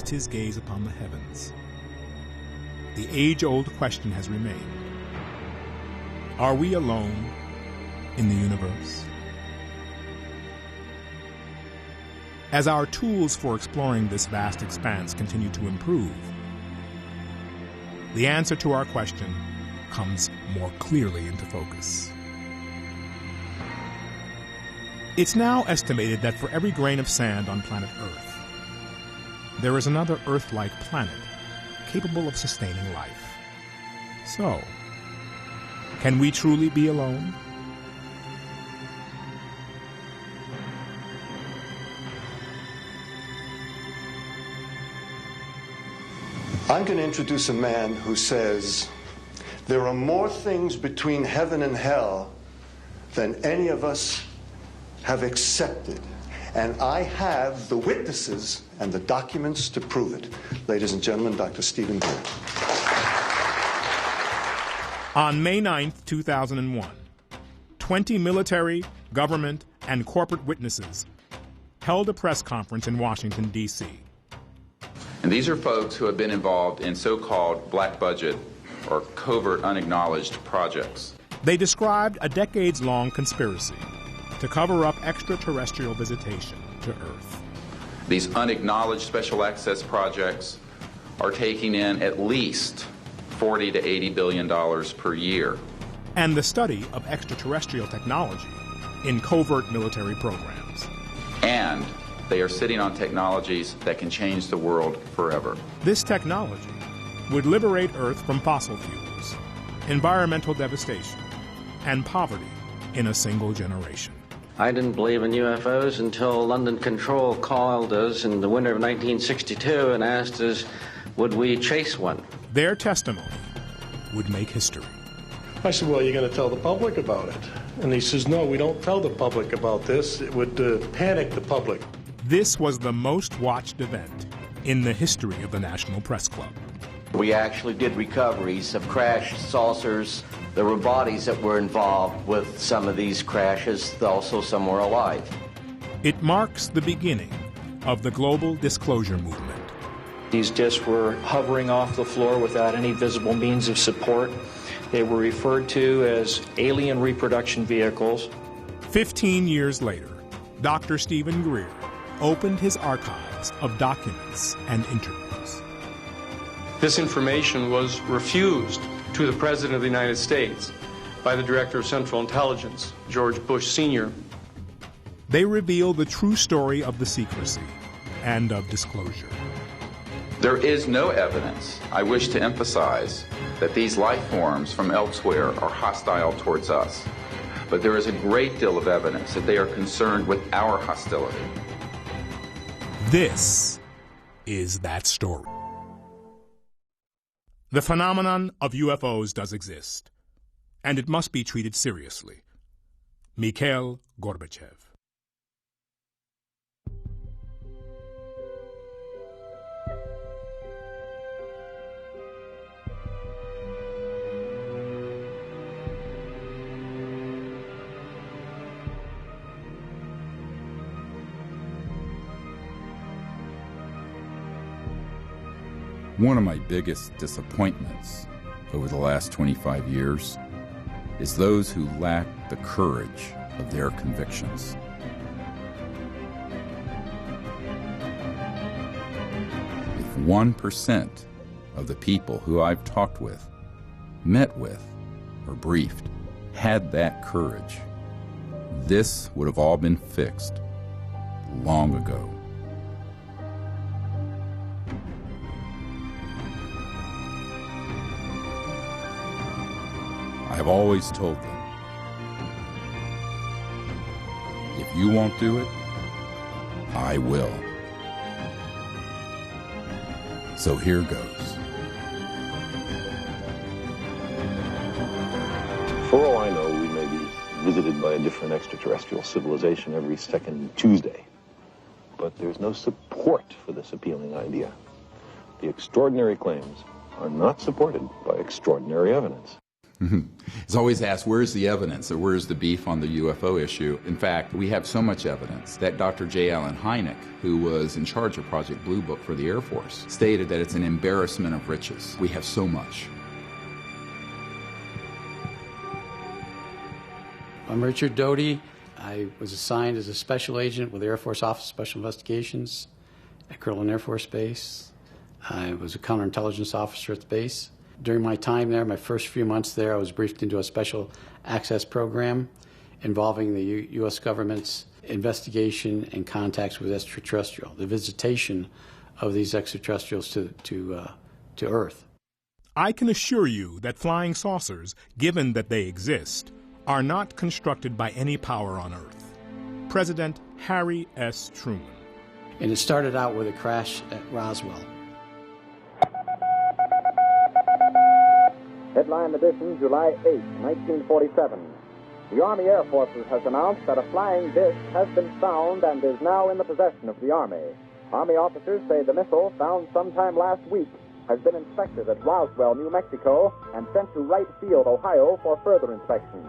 fixed his gaze upon the heavens. The age-old question has remained. Are we alone in the universe? As our tools for exploring this vast expanse continue to improve, the answer to our question comes more clearly into focus. It's now estimated that for every grain of sand on planet Earth, there is another Earth-like planet capable of sustaining life. So, can we truly be alone? I'm going to introduce a man who says there are more things between heaven and hell than any of us have accepted. And I have the witnesses and the documents to prove it. Ladies and gentlemen, Dr. Steven Greer. On May 9th, 2001, 20 military, government, and corporate witnesses held a press conference in Washington, D.C. And these are folks who have been involved in so-called black budget or covert unacknowledged projects. They described a decades-long conspiracy to cover up extraterrestrial visitation to Earth. These unacknowledged special access projects are taking in at least $40 to $80 billion per year. And the study of extraterrestrial technology in covert military programs. And they are sitting on technologies that can change the world forever. This technology would liberate Earth from fossil fuels, environmental devastation, and poverty in a single generation. I didn't believe in UFOs until London Control called us in the winter of 1962 and asked us, would we chase one? Their testimony would make history. I said, well, you're going to tell the public about it. And he says, no, we don't tell the public about this. It would panic the public. This was the most watched event in the history of the National Press Club. We actually did recoveries of crashed saucers. There were bodies that were involved with some of these crashes, also some were alive. It marks the beginning of the global disclosure movement. These discs were hovering off the floor without any visible means of support. They were referred to as alien reproduction vehicles. 15 years later, Dr. Steven Greer opened his archives of documents and interviews. This information was refused to the President of the United States by the Director of Central Intelligence, George Bush Sr. They reveal the true story of the secrecy and of disclosure. There is no evidence, I wish to emphasize, that these life forms from elsewhere are hostile towards us. But there is a great deal of evidence that they are concerned with our hostility. This is that story. The phenomenon of UFOs does exist, and it must be treated seriously. Mikhail Gorbachev. One of my biggest disappointments over the last 25 years is those who lack the courage of their convictions. If 1% of the people who I've talked with, met with, or briefed had that courage, this would have all been fixed long ago. I have always told them, if you won't do it, I will. So here goes. For all I know, we may be visited by a different extraterrestrial civilization every second Tuesday. But there's no support for this appealing idea. The extraordinary claims are not supported by extraordinary evidence. It's always asked, where's the evidence or where's the beef on the UFO issue? In fact, we have so much evidence that Dr. J. Allen Hynek, who was in charge of Project Blue Book for the Air Force, stated that it's an embarrassment of riches. We have so much. I'm Richard Doty. I was assigned as a special agent with the Air Force Office of Special Investigations at Kirtland Air Force Base. I was a counterintelligence officer at the base. During my time there, my first few months there, I was briefed into a special access program involving the U.S. government's investigation and contacts with extraterrestrial, the visitation of these extraterrestrials to Earth. I can assure you that flying saucers, given that they exist, are not constructed by any power on Earth. President Harry S. Truman. And it started out with a crash at Roswell. Headline edition, July 8, 1947. The Army Air Forces has announced that a flying disc has been found and is now in the possession of the Army. Army officers say the missile, found sometime last week, has been inspected at Roswell, New Mexico, and sent to Wright Field, Ohio, for further inspection.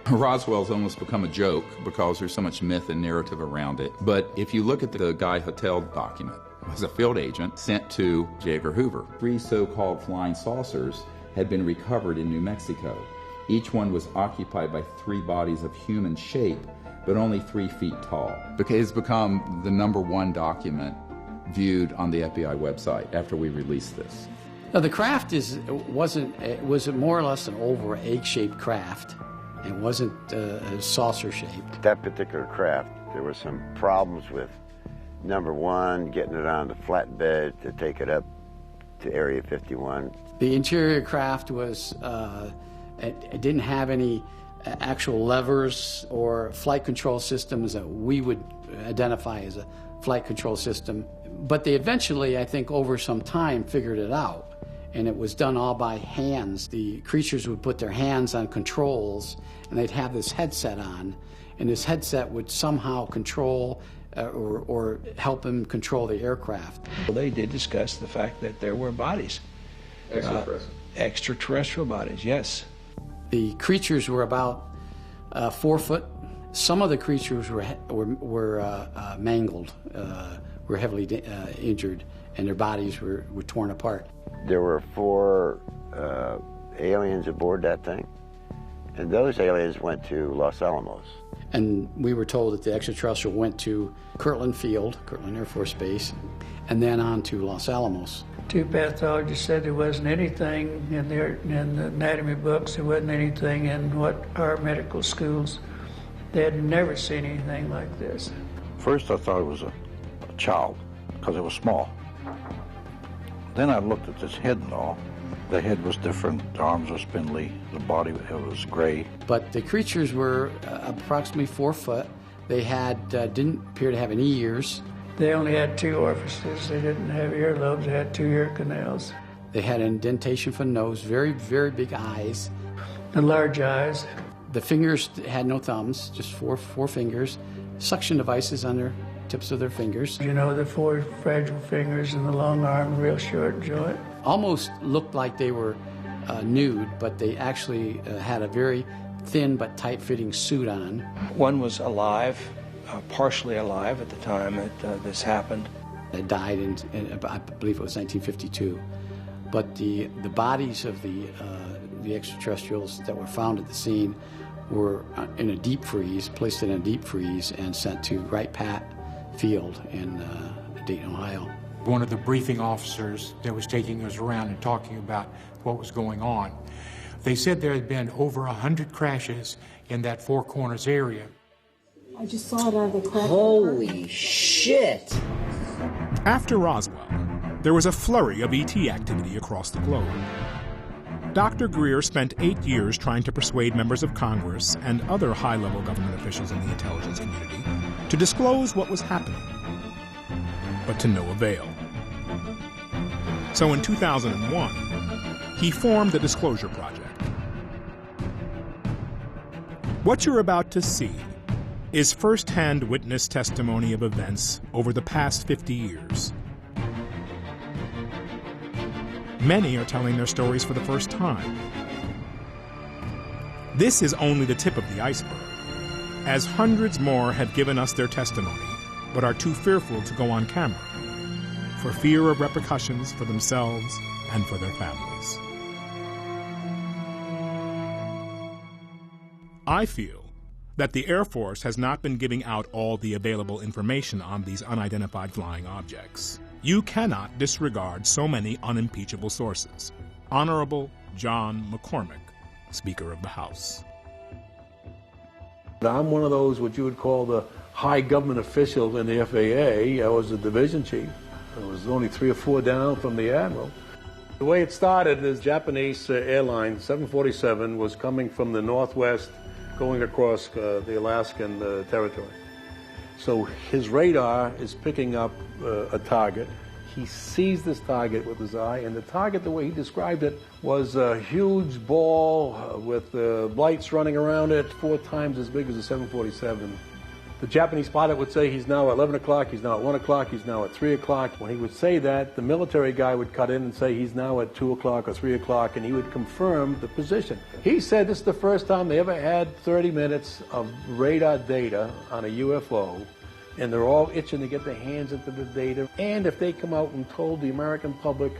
Roswell's almost become a joke because there's so much myth and narrative around it. But if you look at the Guy Hotel document, it was a field agent sent to J. Edgar Hoover. 3 so-called flying saucers had been recovered in New Mexico. Each one was occupied by 3 bodies of human shape, but only 3 feet tall. It's become the #1 document viewed on the FBI website after we released this. Now, the craft was more or less an oval or egg-shaped craft. It wasn't saucer-shaped. That particular craft, there were some problems with, #1, getting it on the flatbed to take it up to Area 51. The interior craft was, it didn't have any actual levers or flight control systems that we would identify as a flight control system. But they eventually, I think, over some time, figured it out. And it was done all by hands. The creatures would put their hands on controls, and they'd have this headset on, and this headset would somehow control or help them control the aircraft. Well, they did discuss the fact that there were bodies. Extraterrestrial bodies, yes. The creatures were about 4 foot. Some of the creatures were mangled, were heavily injured, and their bodies were torn apart. There were 4 aliens aboard that thing, and those aliens went to Los Alamos. And we were told that the extraterrestrial went to Kirtland Field, Kirtland Air Force Base, and then on to Los Alamos. 2 pathologists said there wasn't anything in the anatomy books, there wasn't anything in what our medical schools. They had never seen anything like this. First I thought it was a child, because it was small. Then I looked at this head and all. The head was different, the arms were spindly, the body was gray. But the creatures were approximately 4 foot. They didn't appear to have any ears. They only had 2 orifices. They didn't have earlobes, they had 2 ear canals. They had an indentation for the nose, very, very big eyes. And large eyes. The fingers had no thumbs, just four fingers. Suction devices on their tips of their fingers. You know, the 4 fragile fingers and the long arm, real short joint. Almost looked like they were nude, but they actually had a very thin but tight-fitting suit on. One was alive, partially alive at the time that this happened. They died in I believe it was 1952. But the bodies of the extraterrestrials that were found at the scene were in a deep freeze, placed in a deep freeze, and sent to Wright Pat Field in Dayton, Ohio. One of the briefing officers that was taking us around and talking about what was going on, they said there had been over 100 crashes in that Four Corners area. I just saw it out of the crack. Holy shit! After Roswell, there was a flurry of ET activity across the globe. Dr. Greer spent 8 years trying to persuade members of Congress and other high-level government officials in the intelligence community to disclose what was happening, but to no avail. So in 2001, he formed the Disclosure Project. What you're about to see is first-hand witness testimony of events over the past 50 years. Many are telling their stories for the first time, This is only the tip of the iceberg, as hundreds more have given us their testimony, but are too fearful to go on camera, for fear of repercussions for themselves and for their families. I feel that the Air Force has not been giving out all the available information on these unidentified flying objects. You cannot disregard so many unimpeachable sources. Honorable John McCormick, Speaker of the House. I'm one of those what you would call the high government officials in the FAA. I was the division chief. I was only 3 or 4 down from the admiral. The way it started is Japanese airline 747 was coming from the northwest going across the Alaskan territory. So his radar is picking up a target. He sees this target with his eye, and the target, the way he described it, was a huge ball with lights running around it, 4 times as big as a 747. The Japanese pilot would say he's now at 11 o'clock, he's now at 1 o'clock, he's now at 3 o'clock. When he would say that, the military guy would cut in and say he's now at 2 o'clock or 3 o'clock, and he would confirm the position. He said this is the first time they ever had 30 minutes of radar data on a UFO, and they're all itching to get their hands into the data. And if they come out and told the American public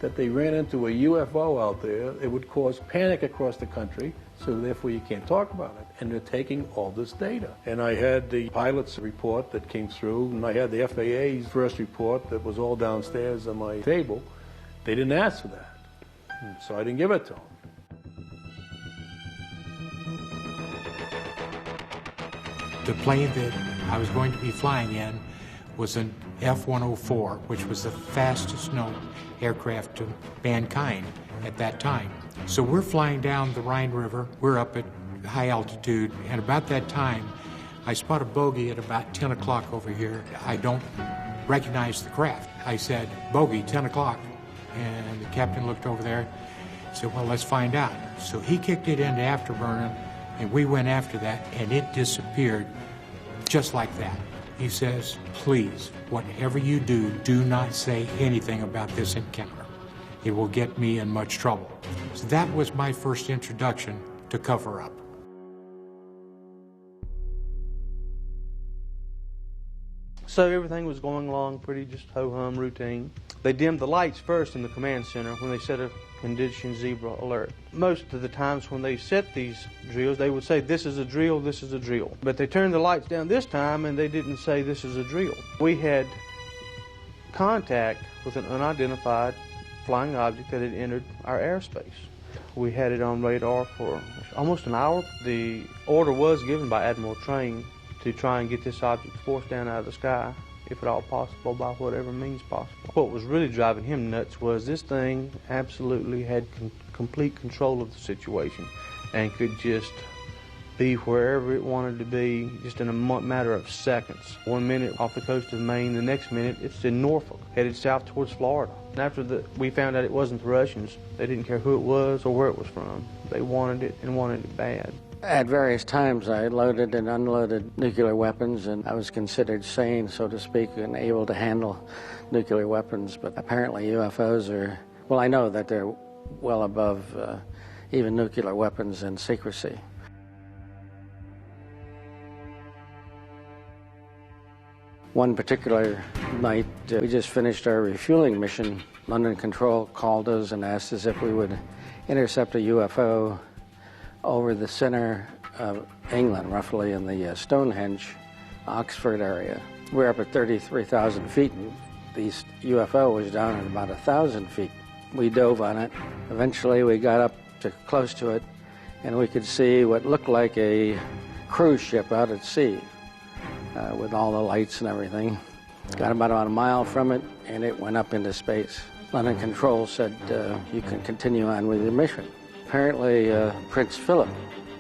that they ran into a UFO out there, it would cause panic across the country, so therefore you can't talk about it. And they're taking all this data. And I had the pilot's report that came through, and I had the FAA's first report that was all downstairs on my table. They didn't ask for that, so I didn't give it to them. The plane that I was going to be flying in was an F-104, which was the fastest known aircraft to mankind at that time. So we're flying down the Rhine River. We're up at high altitude, and about that time, I spot a bogey at about 10 o'clock over here. I don't recognize the craft. I said, "Bogey, 10 o'clock." And the captain looked over there and said, "Well, let's find out." So he kicked it into afterburner, and we went after that, and it disappeared just like that. He says, "Please, whatever you do, do not say anything about this encounter. It will get me in much trouble." So that was my first introduction to cover-up. So everything was going along pretty just ho-hum routine. They dimmed the lights first in the command center when they set a condition zebra alert. Most of the times when they set these drills, they would say, "This is a drill, this is a drill." But they turned the lights down this time and they didn't say, "This is a drill." We had contact with an unidentified flying object that had entered our airspace. We had it on radar for almost an hour. The order was given by Admiral Train to try and get this object forced down out of the sky, if at all possible, by whatever means possible. What was really driving him nuts was this thing absolutely had complete control of the situation and could just be wherever it wanted to be just in a matter of seconds. 1 minute off the coast of Maine, the next minute it's in Norfolk, headed south towards Florida. And after we found out it wasn't the Russians, they didn't care who it was or where it was from. They wanted it and wanted it bad. At various times, I loaded and unloaded nuclear weapons, and I was considered sane, so to speak, and able to handle nuclear weapons. But apparently UFOs are, well, I know that they're well above even nuclear weapons in secrecy. One particular night, we just finished our refueling mission. London Control called us and asked us if we would intercept a UFO over the center of England, roughly in the Stonehenge, Oxford area. We're up at 33,000 feet, and the UFO was down at about 1,000 feet. We dove on it. Eventually, we got up to close to it, and we could see what looked like a cruise ship out at sea with all the lights and everything. Got about a mile from it, and it went up into space. London Control said, "You can continue on with your mission." Apparently, Prince Philip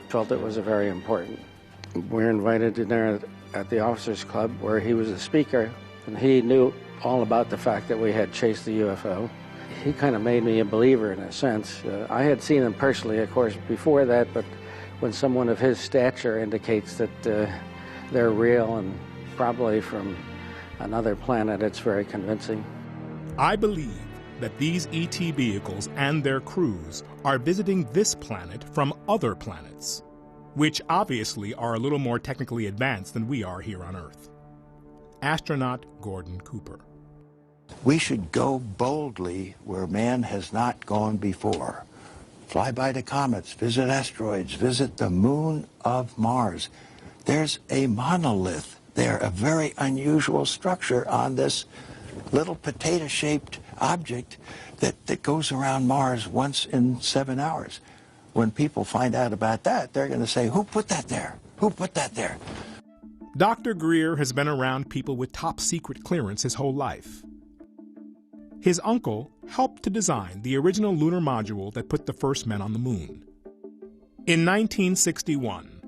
felt it was very important. We were invited to dinner at the Officers Club where he was the speaker, and he knew all about the fact that we had chased the UFO. He kind of made me a believer in a sense. I had seen him personally, of course, before that, but when someone of his stature indicates that they're real and probably from another planet, it's very convincing. I believe that these ET vehicles and their crews are visiting this planet from other planets, which obviously are a little more technically advanced than we are here on Earth. Astronaut Gordon Cooper. We should go boldly where man has not gone before. Fly by the comets, visit asteroids, visit the moon of Mars. There's a monolith there, a very unusual structure on this little potato-shaped object that goes around Mars once in 7 hours. When people find out about that, they're going to say, who put that there? Who put that there? Dr. Greer has been around people with top-secret clearance his whole life. His uncle helped to design the original lunar module that put the first men on the moon. In 1961,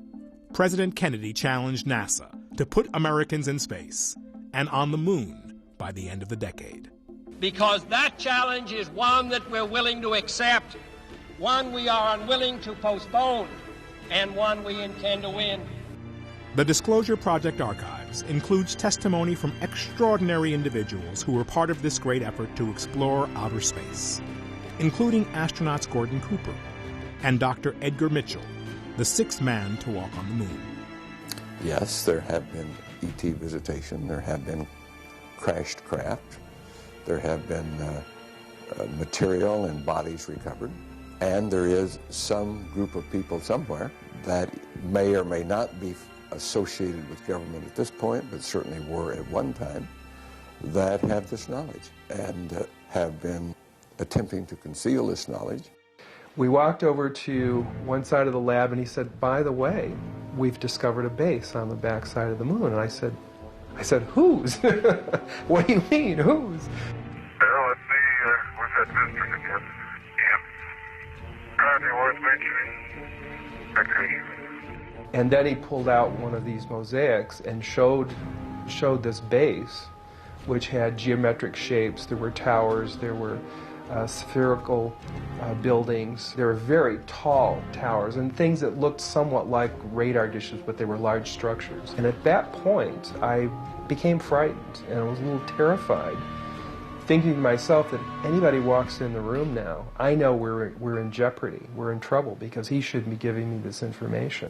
President Kennedy challenged NASA to put Americans in space and on the moon by the end of the decade. Because that challenge is one that we're willing to accept, one we are unwilling to postpone, and one we intend to win. The Disclosure Project archives includes testimony from extraordinary individuals who were part of this great effort to explore outer space, including astronauts Gordon Cooper and Dr. Edgar Mitchell, the sixth man to walk on the moon. Yes, there have been ET visitation, there have been crashed craft, there have been material and bodies recovered, and there is some group of people somewhere that may or may not be associated with government at this point, but certainly were at one time, that have this knowledge and have been attempting to conceal this knowledge. We walked over to one side of the lab and he said, by the way, we've discovered a base on the back side of the moon. And I said, whose? What do you mean, whose? Well, let's see, we've had visitors again. Yeah. Probably worth mentioning. Recreation. And then he pulled out one of these mosaics and showed this base, which had geometric shapes. There were towers, there were spherical buildings. There were very tall towers and things that looked somewhat like radar dishes, but they were large structures. And at that point, I became frightened and I was a little terrified, thinking to myself that if anybody walks in the room now, I know we're in jeopardy, we're in trouble, because he shouldn't be giving me this information.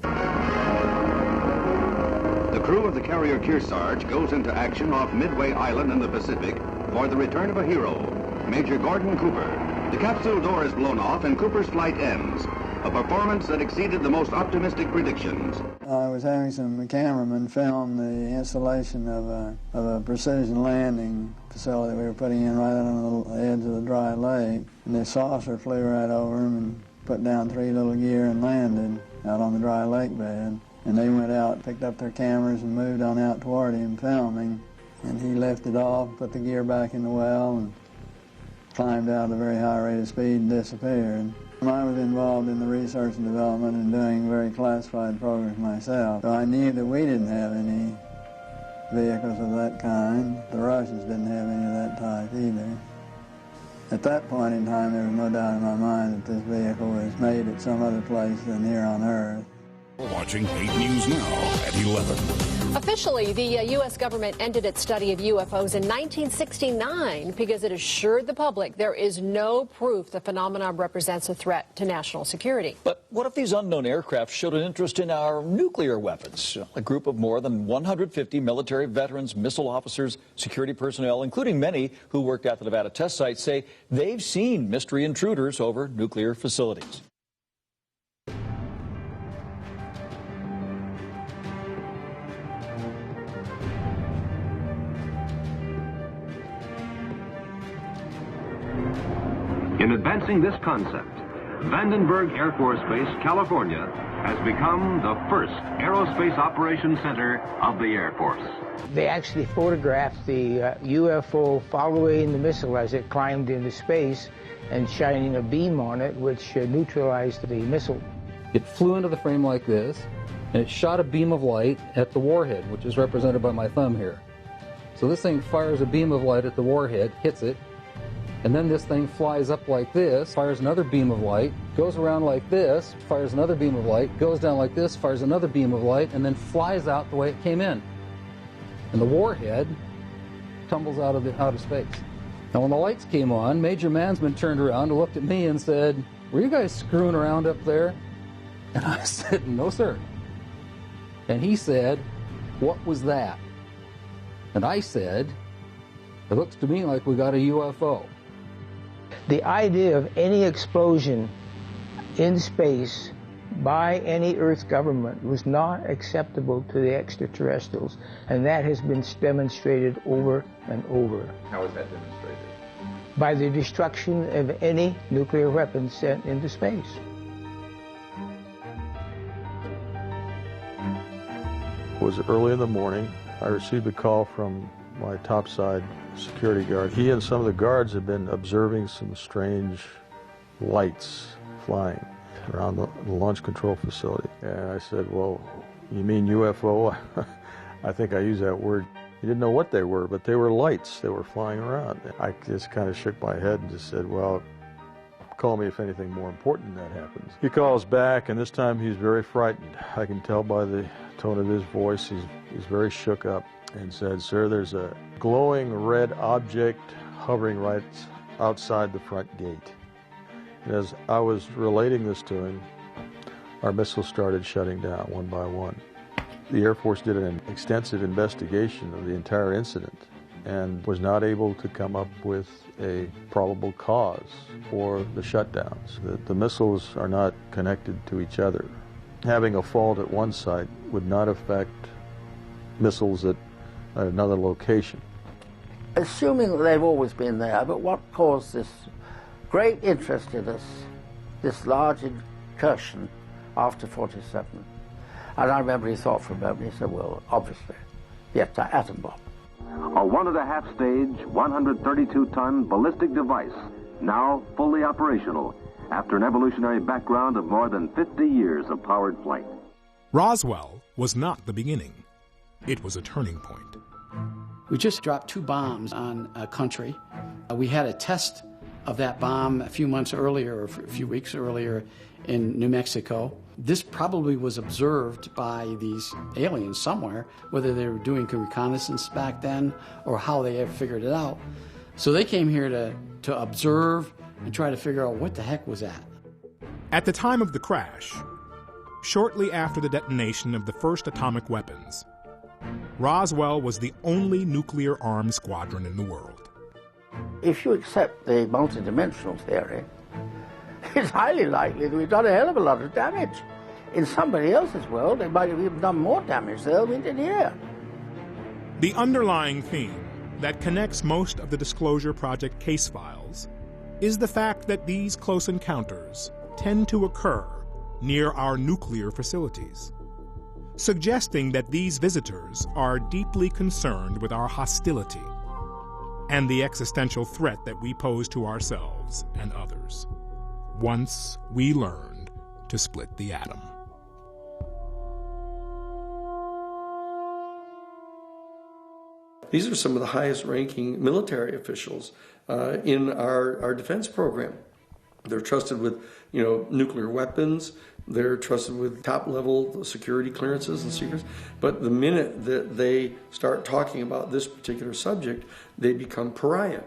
The crew of the carrier Kearsarge goes into action off Midway Island in the Pacific for the return of a hero, Major Gordon Cooper. The capsule door is blown off and Cooper's flight ends, a performance that exceeded the most optimistic predictions. I was having some cameramen film the installation of a precision landing facility we were putting in right on the edge of the dry lake. And the saucer flew right over them and put down 3 little gear and landed out on the dry lake bed. And they went out, picked up their cameras and moved on out toward him filming. And he lifted off, put the gear back in the well and climbed out at a very high rate of speed and disappeared. I was involved in the research and development and doing very classified programs myself. So I knew that we didn't have any vehicles of that kind. The Russians didn't have any of that type either. At that point in time, there was no doubt in my mind that this vehicle was made at some other place than here on Earth. Watching 8 News Now at 11. Officially, the U.S. government ended its study of UFOs in 1969 because it assured the public there is no proof the phenomenon represents a threat to national security. But what if these unknown aircraft showed an interest in our nuclear weapons? A group of more than 150 military veterans, missile officers, security personnel, including many who worked at the Nevada test site, say they've seen mystery intruders over nuclear facilities. In advancing this concept, Vandenberg Air Force Base, California, has become the first aerospace operation center of the Air Force. They actually photographed the UFO following the missile as it climbed into space and shining a beam on it, which neutralized the missile. It flew into the frame like this, and it shot a beam of light at the warhead, which is represented by my thumb here. So this thing fires a beam of light at the warhead, hits it, and then this thing flies up like this, fires another beam of light, goes around like this, fires another beam of light, goes down like this, fires another beam of light, and then flies out the way it came in. And the warhead tumbles out of space. Now, when the lights came on, Major Mansman turned around and looked at me and said, "Were you guys screwing around up there?" And I said, "No, sir." And he said, "What was that?" And I said, "It looks to me like we got a UFO." The idea of any explosion in space by any Earth government was not acceptable to the extraterrestrials, and that has been demonstrated over and over. How is that demonstrated? By the destruction of any nuclear weapons sent into space. It was early in the morning. I received a call from my topside security guard. He and some of the guards had been observing some strange lights flying around the launch control facility. And I said, "Well, you mean UFO?" I think I used that word. He didn't know what they were, but they were lights. They were flying around. I just kind of shook my head and just said, "Well, call me if anything more important than that happens." He calls back, and this time he's very frightened. I can tell by the tone of his voice. He's very shook up, and said, "Sir, there's a glowing red object hovering right outside the front gate." And as I was relating this to him, our missiles started shutting down one by one. The Air Force did an extensive investigation of the entire incident and was not able to come up with a probable cause for the shutdowns. The missiles are not connected to each other. Having a fault at one site would not affect missiles at another location. Assuming that they've always been there, but what caused this great interest in us, this large incursion after 47? And I remember he thought for a moment, he said, "Well, obviously, the atom bomb." A 1.5 stage, 132-ton ballistic device, now fully operational after an evolutionary background of more than 50 years of powered flight. Roswell was not the beginning. It was a turning point. We just dropped 2 bombs on a country. We had a test of that bomb a few months earlier, or a few weeks earlier, in New Mexico. This probably was observed by these aliens somewhere, whether they were doing reconnaissance back then or how they ever figured it out. So they came here to observe and try to figure out what the heck was that. At the time of the crash, shortly after the detonation of the first atomic weapons, Roswell was the only nuclear-armed squadron in the world. If you accept the multidimensional theory, it's highly likely that we've done a hell of a lot of damage. In somebody else's world, they might have even done more damage there than we did here. The underlying theme that connects most of the Disclosure Project case files is the fact that these close encounters tend to occur near our nuclear facilities, suggesting that these visitors are deeply concerned with our hostility and the existential threat that we pose to ourselves and others, once we learned to split the atom. These are some of the highest-ranking military officials in our defense program. They're trusted with, nuclear weapons. They're trusted with top-level security clearances and secrets. But the minute that they start talking about this particular subject, they become pariah.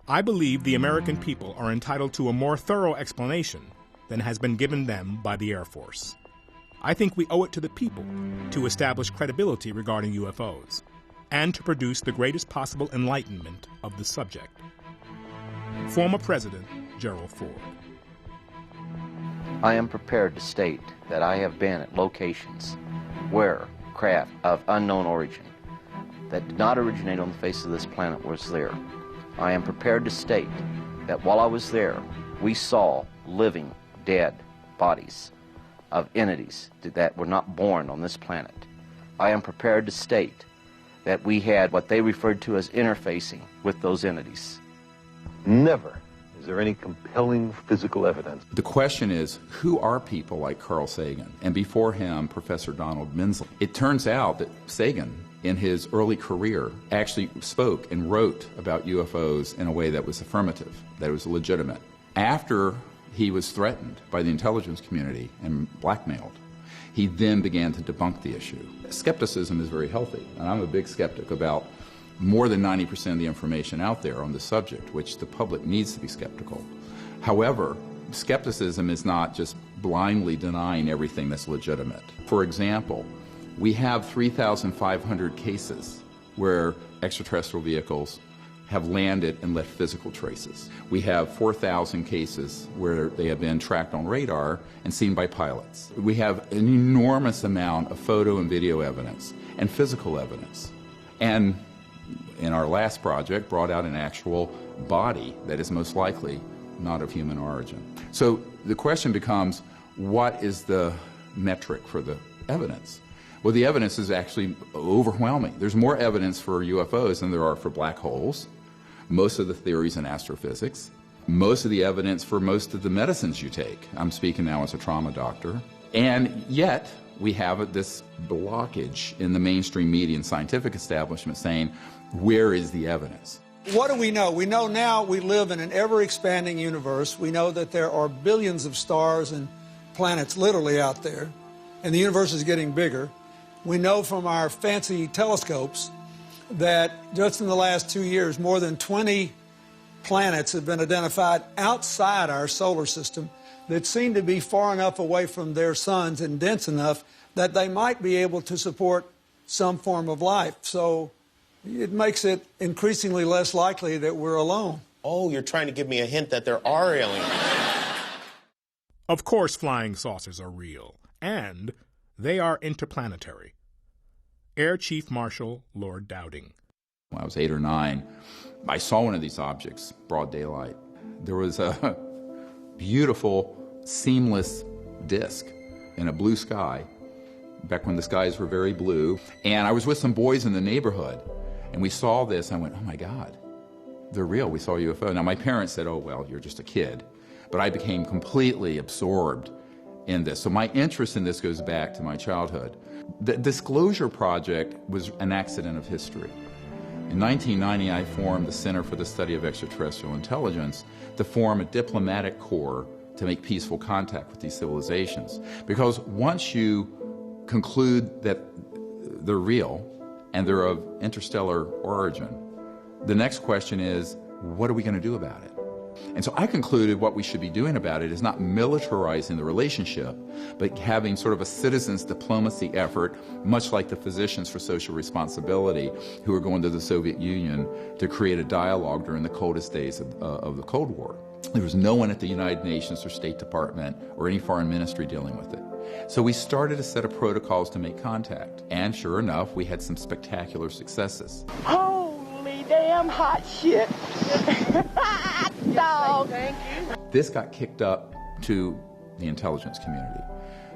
I believe the American people are entitled to a more thorough explanation than has been given them by the Air Force. I think we owe it to the people to establish credibility regarding UFOs and to produce the greatest possible enlightenment of the subject. Former President Gerald Ford. I am prepared to state that I have been at locations where craft of unknown origin that did not originate on the face of this planet was there. I am prepared to state that while I was there, we saw living, dead bodies of entities that were not born on this planet. I am prepared to state that we had what they referred to as interfacing with those entities. Never is there any compelling physical evidence. The question is, who are people like Carl Sagan, and before him, Professor Donald Menzel? It turns out that Sagan, in his early career, actually spoke and wrote about UFOs in a way that was affirmative, that it was legitimate. After he was threatened by the intelligence community and blackmailed, he then began to debunk the issue. Skepticism is very healthy, and I'm a big skeptic about more than 90% of the information out there on the subject, which the public needs to be skeptical. However, skepticism is not just blindly denying everything that's legitimate. For example, we have 3,500 cases where extraterrestrial vehicles have landed and left physical traces. We have 4,000 cases where they have been tracked on radar and seen by pilots. We have an enormous amount of photo and video evidence and physical evidence. And in our last project, brought out an actual body that is most likely not of human origin. So the question becomes, what is the metric for the evidence? Well, the evidence is actually overwhelming. There's more evidence for UFOs than there are for black holes, most of the theories in astrophysics, most of the evidence for most of the medicines you take. I'm speaking now as a trauma doctor. And yet, we have this blockage in the mainstream media and scientific establishment saying, where is the evidence? What do we know? We know now we live in an ever-expanding universe. We know that there are billions of stars and planets literally out there, and the universe is getting bigger. We know from our fancy telescopes that just in the last 2 years, more than 20 planets have been identified outside our solar system that seem to be far enough away from their suns and dense enough that they might be able to support some form of life. So it makes it increasingly less likely that we're alone. Oh, you're trying to give me a hint that there are aliens. Of course flying saucers are real, and they are interplanetary. Air Chief Marshal Lord Dowding. When I was 8 or 9, I saw one of these objects, broad daylight. There was a beautiful, seamless disk in a blue sky, back when the skies were very blue. And I was with some boys in the neighborhood, and we saw this, and I went, oh my God, they're real, we saw a UFO. Now my parents said, oh well, you're just a kid. But I became completely absorbed in this. So my interest in this goes back to my childhood. The Disclosure Project was an accident of history. In 1990, I formed the Center for the Study of Extraterrestrial Intelligence to form a diplomatic corps to make peaceful contact with these civilizations. Because once you conclude that they're real and they're of interstellar origin, the next question is, what are we going to do about it? And so I concluded what we should be doing about it is not militarizing the relationship, but having sort of a citizens' diplomacy effort, much like the Physicians for Social Responsibility, who were going to the Soviet Union to create a dialogue during the coldest days of the Cold War. There was no one at the United Nations or State Department or any foreign ministry dealing with it. So we started a set of protocols to make contact. And sure enough, we had some spectacular successes. Holy damn hot shit. Dog. Thank you. This got kicked up to the intelligence community.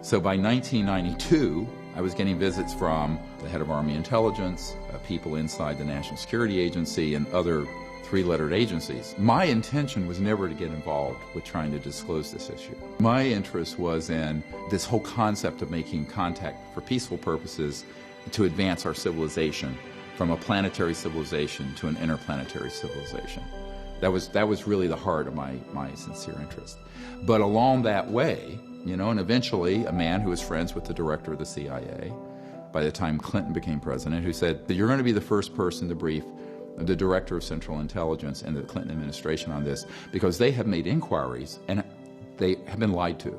So by 1992, I was getting visits from the head of Army Intelligence, people inside the National Security Agency, and other three-lettered agencies. My intention was never to get involved with trying to disclose this issue. My interest was in this whole concept of making contact for peaceful purposes to advance our civilization from a planetary civilization to an interplanetary civilization. That was really the heart of my sincere interest. But along that way, you know, and eventually a man who was friends with the director of the CIA, by the time Clinton became president, who said that you're going to be the first person to brief the director of Central Intelligence and the Clinton administration on this, because they have made inquiries and they have been lied to,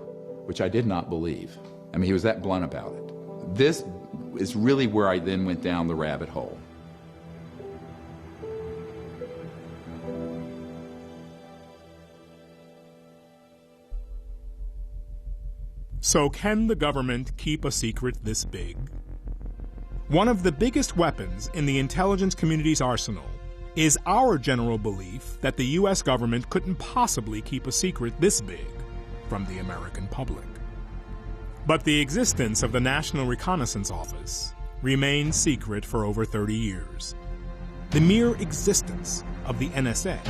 which I did not believe. I mean, he was that blunt about it. This is really where I then went down the rabbit hole. So can the government keep a secret this big? One of the biggest weapons in the intelligence community's arsenal is our general belief that the U.S. government couldn't possibly keep a secret this big from the American public. But the existence of the National Reconnaissance Office remained secret for over 30 years. The mere existence of the NSA,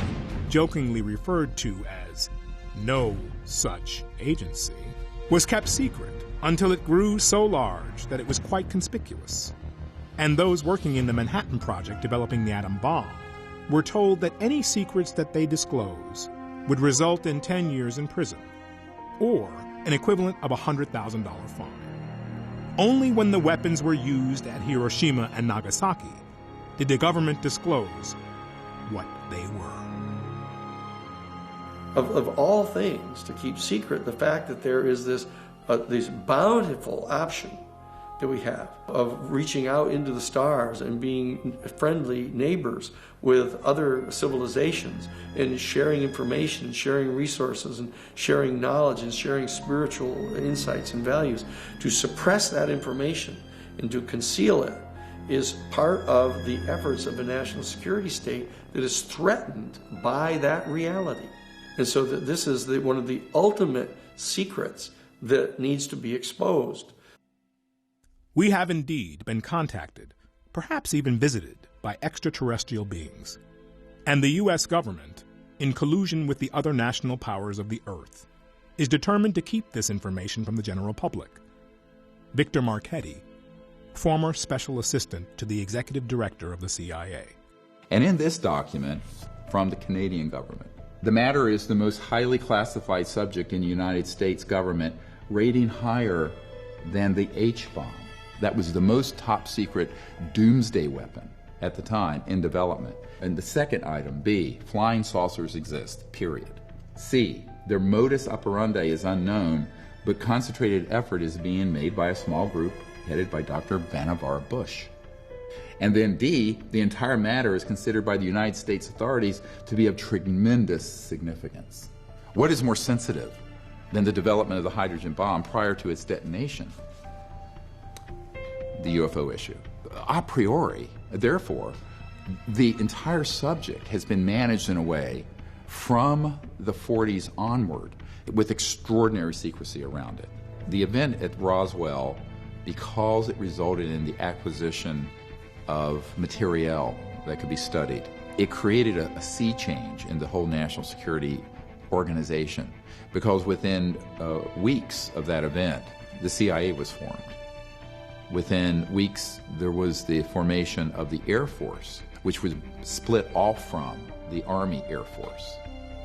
jokingly referred to as no such agency, was kept secret until it grew so large that it was quite conspicuous. And those working in the Manhattan Project developing the atom bomb were told that any secrets that they disclose would result in 10 years in prison, or an equivalent of a $100,000 fine. Only when the weapons were used at Hiroshima and Nagasaki did the government disclose what they were. Of all things, to keep secret the fact that there is this bountiful option that we have of reaching out into the stars and being friendly neighbors with other civilizations and sharing information and sharing resources and sharing knowledge and sharing spiritual insights and values. To suppress that information and to conceal it is part of the efforts of a national security state that is threatened by that reality. And so that this is one of the ultimate secrets that needs to be exposed. We have indeed been contacted, perhaps even visited, by extraterrestrial beings. And the U.S. government, in collusion with the other national powers of the Earth, is determined to keep this information from the general public. Victor Marchetti, former special assistant to the executive director of the CIA. And in this document from the Canadian government, the matter is the most highly classified subject in the United States government, rating higher than the H-bomb. That was the most top secret doomsday weapon at the time in development. And the second item, B, flying saucers exist, period. C, their modus operandi is unknown, but concentrated effort is being made by a small group headed by Dr. Vannevar Bush. And then D, the entire matter is considered by the United States authorities to be of tremendous significance. What is more sensitive than the development of the hydrogen bomb prior to its detonation? The UFO issue. A priori, therefore, the entire subject has been managed in a way from the 40s onward with extraordinary secrecy around it. The event at Roswell, because it resulted in the acquisition of materiel that could be studied, it created a sea change in the whole national security organization, because within weeks of that event, the CIA was formed. Within weeks, there was the formation of the Air Force, which was split off from the Army Air Force.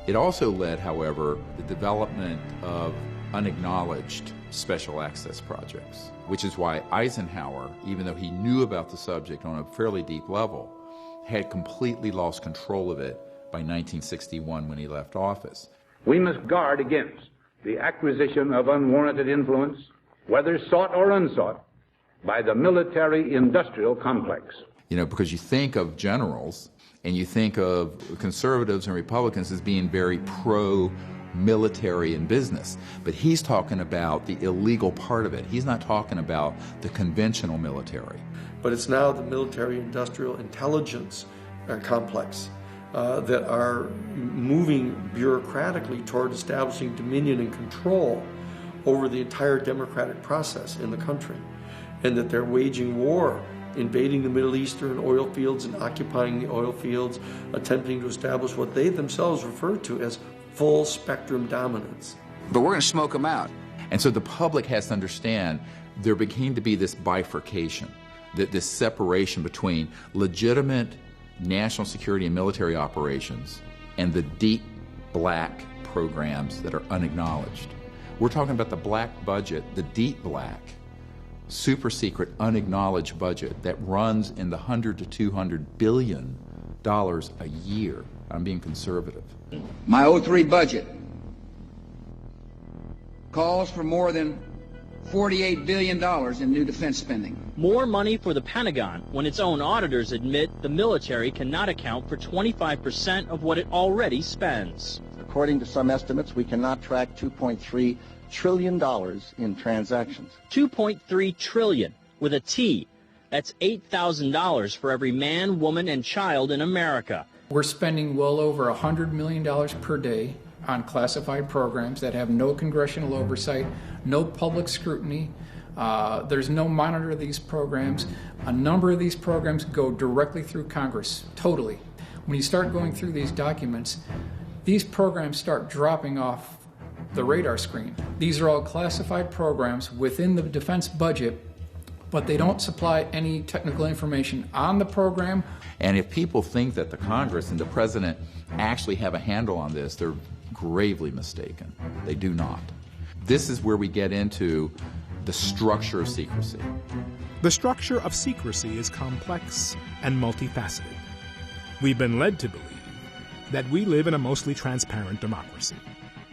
It also led, however, the development of unacknowledged special access projects, which is why Eisenhower, even though he knew about the subject on a fairly deep level, had completely lost control of it by 1961 when he left office. We must guard against the acquisition of unwarranted influence, whether sought or unsought, by the military-industrial complex. You know, because you think of generals and you think of conservatives and Republicans as being very pro-military and business, but he's talking about the illegal part of it. He's not talking about the conventional military. But it's now the military-industrial intelligence complex that are moving bureaucratically toward establishing dominion and control over the entire democratic process in the country, and that they're waging war, invading the Middle Eastern oil fields and occupying the oil fields, attempting to establish what they themselves refer to as full spectrum dominance. But we're going to smoke them out. And so the public has to understand there became to be this bifurcation, this separation between legitimate national security and military operations and the deep black programs that are unacknowledged. We're talking about the black budget, the deep black, super secret, unacknowledged budget that runs in the $100 to $200 billion a year. I'm being conservative. My 03 budget calls for more than $48 billion in new defense spending. More money for the Pentagon when its own auditors admit the military cannot account for 25% of what it already spends. According to some estimates, we cannot track $2.3 trillion in transactions. $2.3 trillion with a T. That's $8,000 for every man, woman, and child in America. We're spending well over $100 million per day on classified programs that have no congressional oversight, no public scrutiny. There's no monitor of these programs. A number of these programs go directly through Congress, totally. When you start going through these documents, these programs start dropping off the radar screen. These are all classified programs within the defense budget, but they don't supply any technical information on the program. And if people think that the Congress and the President actually have a handle on this, they're gravely mistaken. They do not. This is where we get into the structure of secrecy. The structure of secrecy is complex and multifaceted. We've been led to believe that we live in a mostly transparent democracy,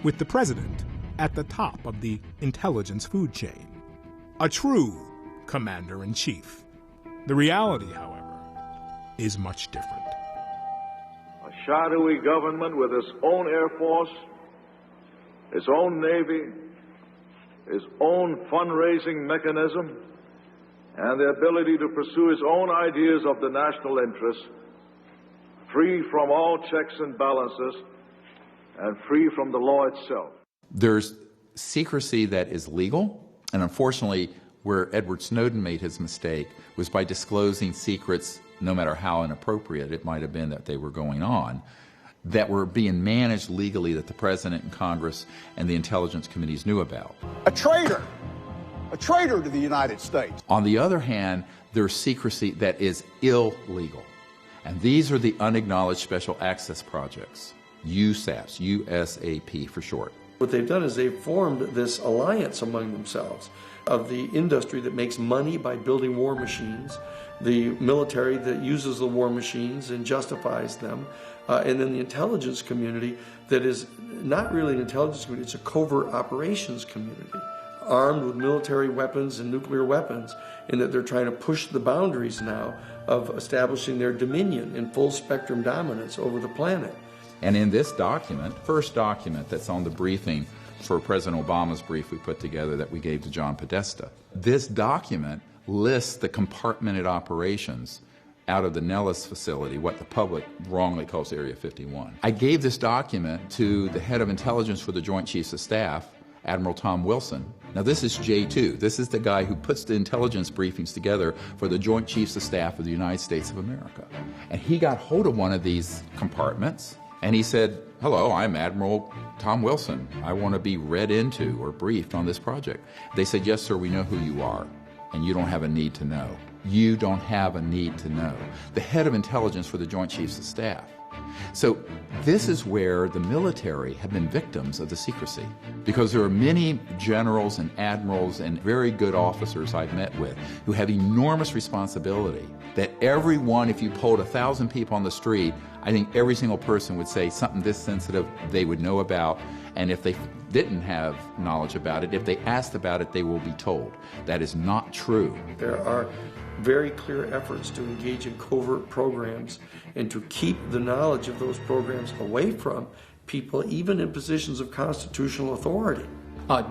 with the president at the top of the intelligence food chain, a true commander-in-chief. The reality, however, is much different. A shadowy government with its own Air Force, its own Navy, its own fundraising mechanism, and the ability to pursue its own ideas of the national interest, free from all checks and balances, and free from the law itself. There's secrecy that is legal, and unfortunately, where Edward Snowden made his mistake was by disclosing secrets, no matter how inappropriate it might have been that they were going on, that were being managed legally that the President and Congress and the intelligence committees knew about. A traitor to the United States. On the other hand, there's secrecy that is illegal. And these are the unacknowledged special access projects, USAPs, USAP for short. What they've done is they've formed this alliance among themselves of the industry that makes money by building war machines, the military that uses the war machines and justifies them, and then the intelligence community that is not really an intelligence community, it's a covert operations community, armed with military weapons and nuclear weapons, in that they're trying to push the boundaries now of establishing their dominion and full spectrum dominance over the planet. And in this document, first document that's on the briefing for President Obama's brief we put together that we gave to John Podesta, this document lists the compartmented operations out of the Nellis facility, what the public wrongly calls Area 51. I gave this document to the head of intelligence for the Joint Chiefs of Staff, Admiral Tom Wilson. Now this is J2. This is the guy who puts the intelligence briefings together for the Joint Chiefs of Staff of the United States of America. And he got hold of one of these compartments and he said, "Hello, I'm Admiral Tom Wilson. I want to be read into or briefed on this project." They said, "Yes, sir, we know who you are, and you don't have a need to know." You don't have a need to know. The head of intelligence for the Joint Chiefs of Staff. So this is where the military have been victims of the secrecy, because there are many generals and admirals and very good officers I've met with who have enormous responsibility that everyone, if you polled 1,000 people on the street, I think every single person would say something this sensitive they would know about, and if they didn't have knowledge about it, if they asked about it, they will be told. That is not true. There are very clear efforts to engage in covert programs and to keep the knowledge of those programs away from people, even in positions of constitutional authority.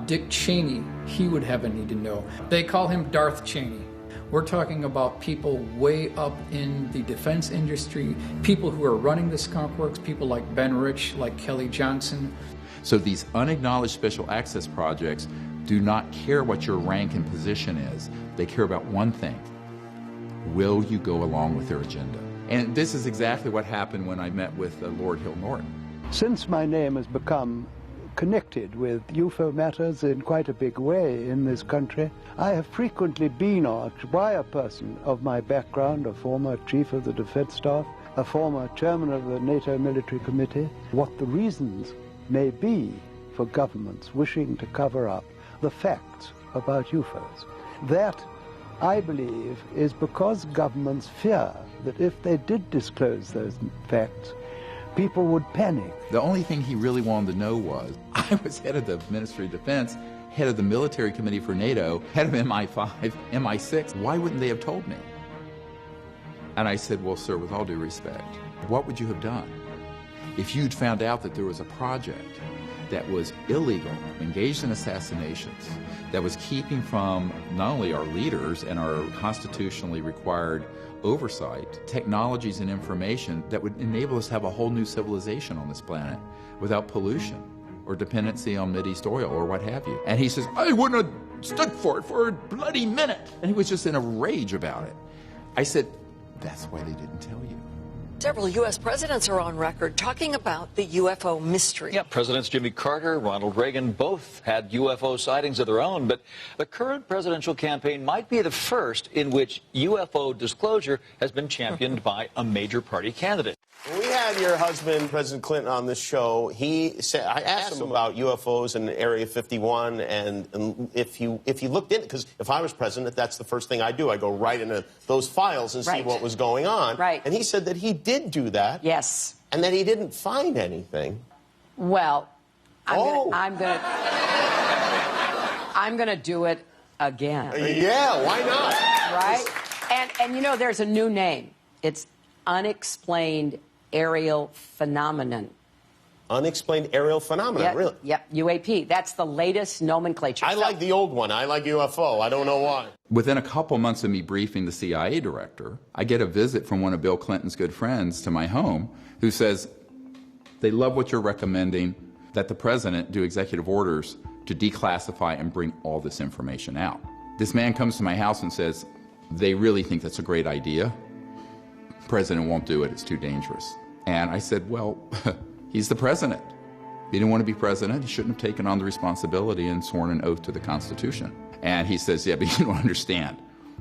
Dick Cheney, he would have a need to know. They call him Darth Cheney. We're talking about people way up in the defense industry, people who are running the skunk works, people like Ben Rich, like Kelly Johnson. So these unacknowledged special access projects do not care what your rank and position is. They care about one thing. Will you go along with their agenda? And this is exactly what happened when I met with Lord Hill Norton. Since my name has become connected with UFO matters in quite a big way in this country, I have frequently been asked by a person of my background, a former chief of the defense staff, a former chairman of the NATO military committee, what the reasons may be for governments wishing to cover up the facts about UFOs. That, I believe, is because governments fear that if they did disclose those facts, people would panic. The only thing he really wanted to know was, I was head of the Ministry of Defense, head of the Military Committee for NATO, head of MI5, MI6. Why wouldn't they have told me? And I said, well, sir, with all due respect, what would you have done if you'd found out that there was a project that was illegal, engaged in assassinations, that was keeping from not only our leaders and our constitutionally required oversight, technologies and information that would enable us to have a whole new civilization on this planet without pollution or dependency on Mideast oil or what have you. And he says, I wouldn't have stood for it for a bloody minute. And he was just in a rage about it. I said, that's why they didn't tell you. Several U.S. presidents are on record talking about the UFO mystery. Yeah, Presidents Jimmy Carter, Ronald Reagan both had UFO sightings of their own, but the current presidential campaign might be the first in which UFO disclosure has been championed by a major party candidate. When we had your husband, President Clinton, on this show, he said, I asked him about UFOs in Area 51, and if you looked in, because if I was president, that's the first thing I do. I go right into those files and see what was going on. Right. And he said that he did do that. Yes. And that he didn't find anything. Well, I'm gonna do it again. Yeah, why not? Right? And you know, there's a new name. It's unexplained aerial phenomenon. Unexplained aerial phenomenon, Yep, really? Yep, UAP. That's the latest nomenclature. I like the old one. I like UFO. I don't know why. Within a couple months of me briefing the CIA director, I get a visit from one of Bill Clinton's good friends to my home who says, they love what you're recommending, that the president do executive orders to declassify and bring all this information out. This man comes to my house and says, they really think that's a great idea. The president won't do it, it's too dangerous. And I said, well, he's the president. He didn't want to be president. He shouldn't have taken on the responsibility and sworn an oath to the Constitution. And he says, yeah, but you don't understand.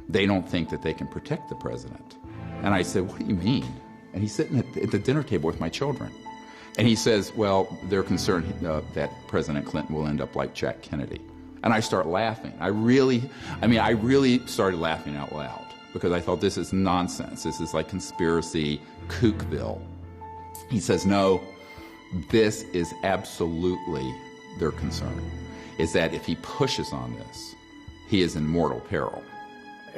They don't think that they can protect the president. And I said, what do you mean? And he's sitting at the dinner table with my children. And he says, well, they're concerned that President Clinton will end up like Jack Kennedy. And I start laughing. I really started laughing out loud because I thought, this is nonsense. This is like conspiracy kookville. He says, no, this is absolutely their concern, is that if he pushes on this, he is in mortal peril.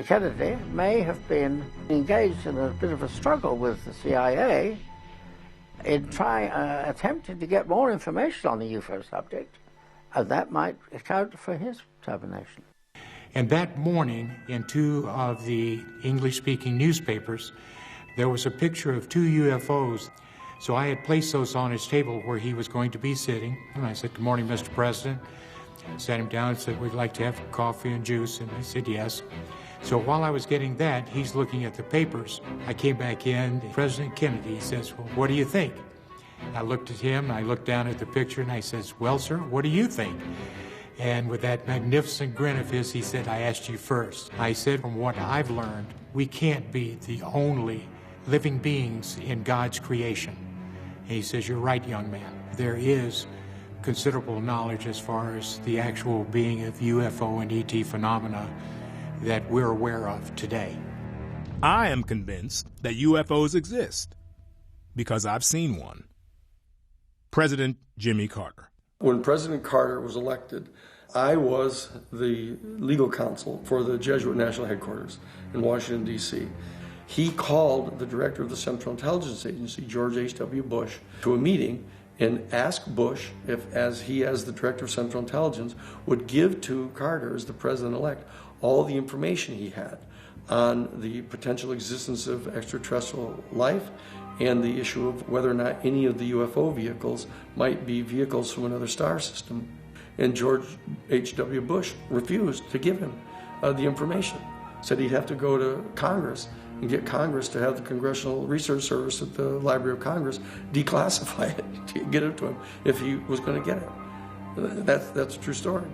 Kennedy may have been engaged in a bit of a struggle with the CIA in attempting to get more information on the UFO subject, and that might account for his termination. And that morning, in two of the English-speaking newspapers, there was a picture of two UFOs. So I had placed those on his table where he was going to be sitting. And I said, good morning, Mr. President. Sat him down and said, we'd like to have coffee and juice. And he said, yes. So while I was getting that, he's looking at the papers. I came back in. President Kennedy says, well, what do you think? I looked at him, I looked down at the picture, and I says, well, sir, what do you think? And with that magnificent grin of his, he said, I asked you first. I said, from what I've learned, we can't be the only living beings in God's creation. And he says, you're right, young man. There is considerable knowledge as far as the actual being of UFO and ET phenomena that we're aware of today. I am convinced that UFOs exist because I've seen one. President Jimmy Carter. When President Carter was elected, I was the legal counsel for the Jesuit National Headquarters in Washington, D.C. He called the director of the Central Intelligence Agency, George H.W. Bush, to a meeting and asked Bush if, as the director of Central Intelligence, would give to Carter, as the president-elect, all the information he had on the potential existence of extraterrestrial life and the issue of whether or not any of the UFO vehicles might be vehicles from another star system. And George H.W. Bush refused to give him the information. Said he'd have to go to Congress and get Congress to have the Congressional Research Service at the Library of Congress declassify it, to get it to him if he was going to get it. That's a true story.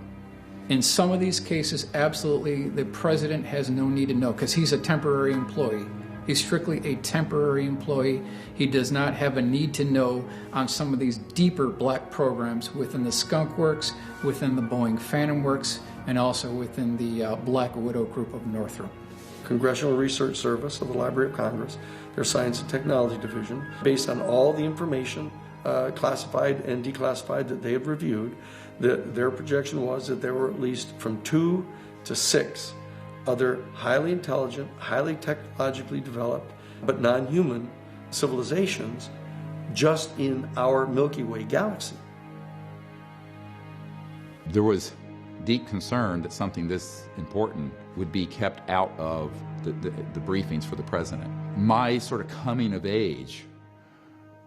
In some of these cases, absolutely, the president has no need to know because he's a temporary employee. He's strictly a temporary employee. He does not have a need to know on some of these deeper black programs within the Skunk Works, within the Boeing Phantom Works, and also within the Black Widow Group of Northrop. Congressional Research Service of the Library of Congress, their Science and Technology Division, based on all the information classified and declassified that they have reviewed, their projection was that there were at least from 2 to 6 other highly intelligent, highly technologically developed, but non-human civilizations just in our Milky Way galaxy. There was deep concern that something this important would be kept out of the briefings for the president. My sort of coming of age,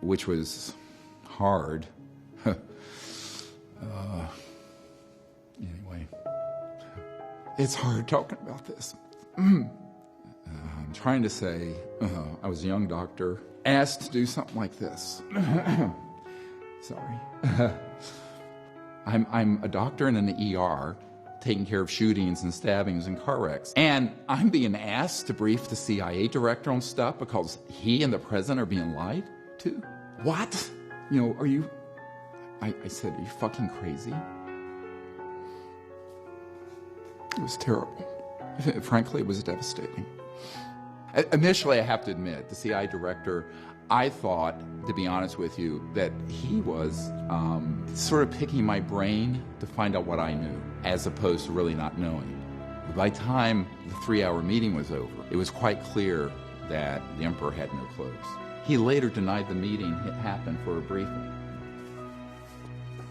which was hard, anyway, it's hard talking about this. I'm trying to say, I was a young doctor, asked to do something like this. Sorry. I'm a doctor in an ER, taking care of shootings and stabbings and car wrecks. And I'm being asked to brief the CIA director on stuff because he and the president are being lied to? What? You know, are you... I said, are you fucking crazy? It was terrible. Frankly, it was devastating. Initially, I have to admit, the CIA director, I thought, to be honest with you, that he was sort of picking my brain to find out what I knew, as opposed to really not knowing. By the time the 3-hour meeting was over, it was quite clear that the emperor had no clothes. He later denied the meeting had happened for a briefing.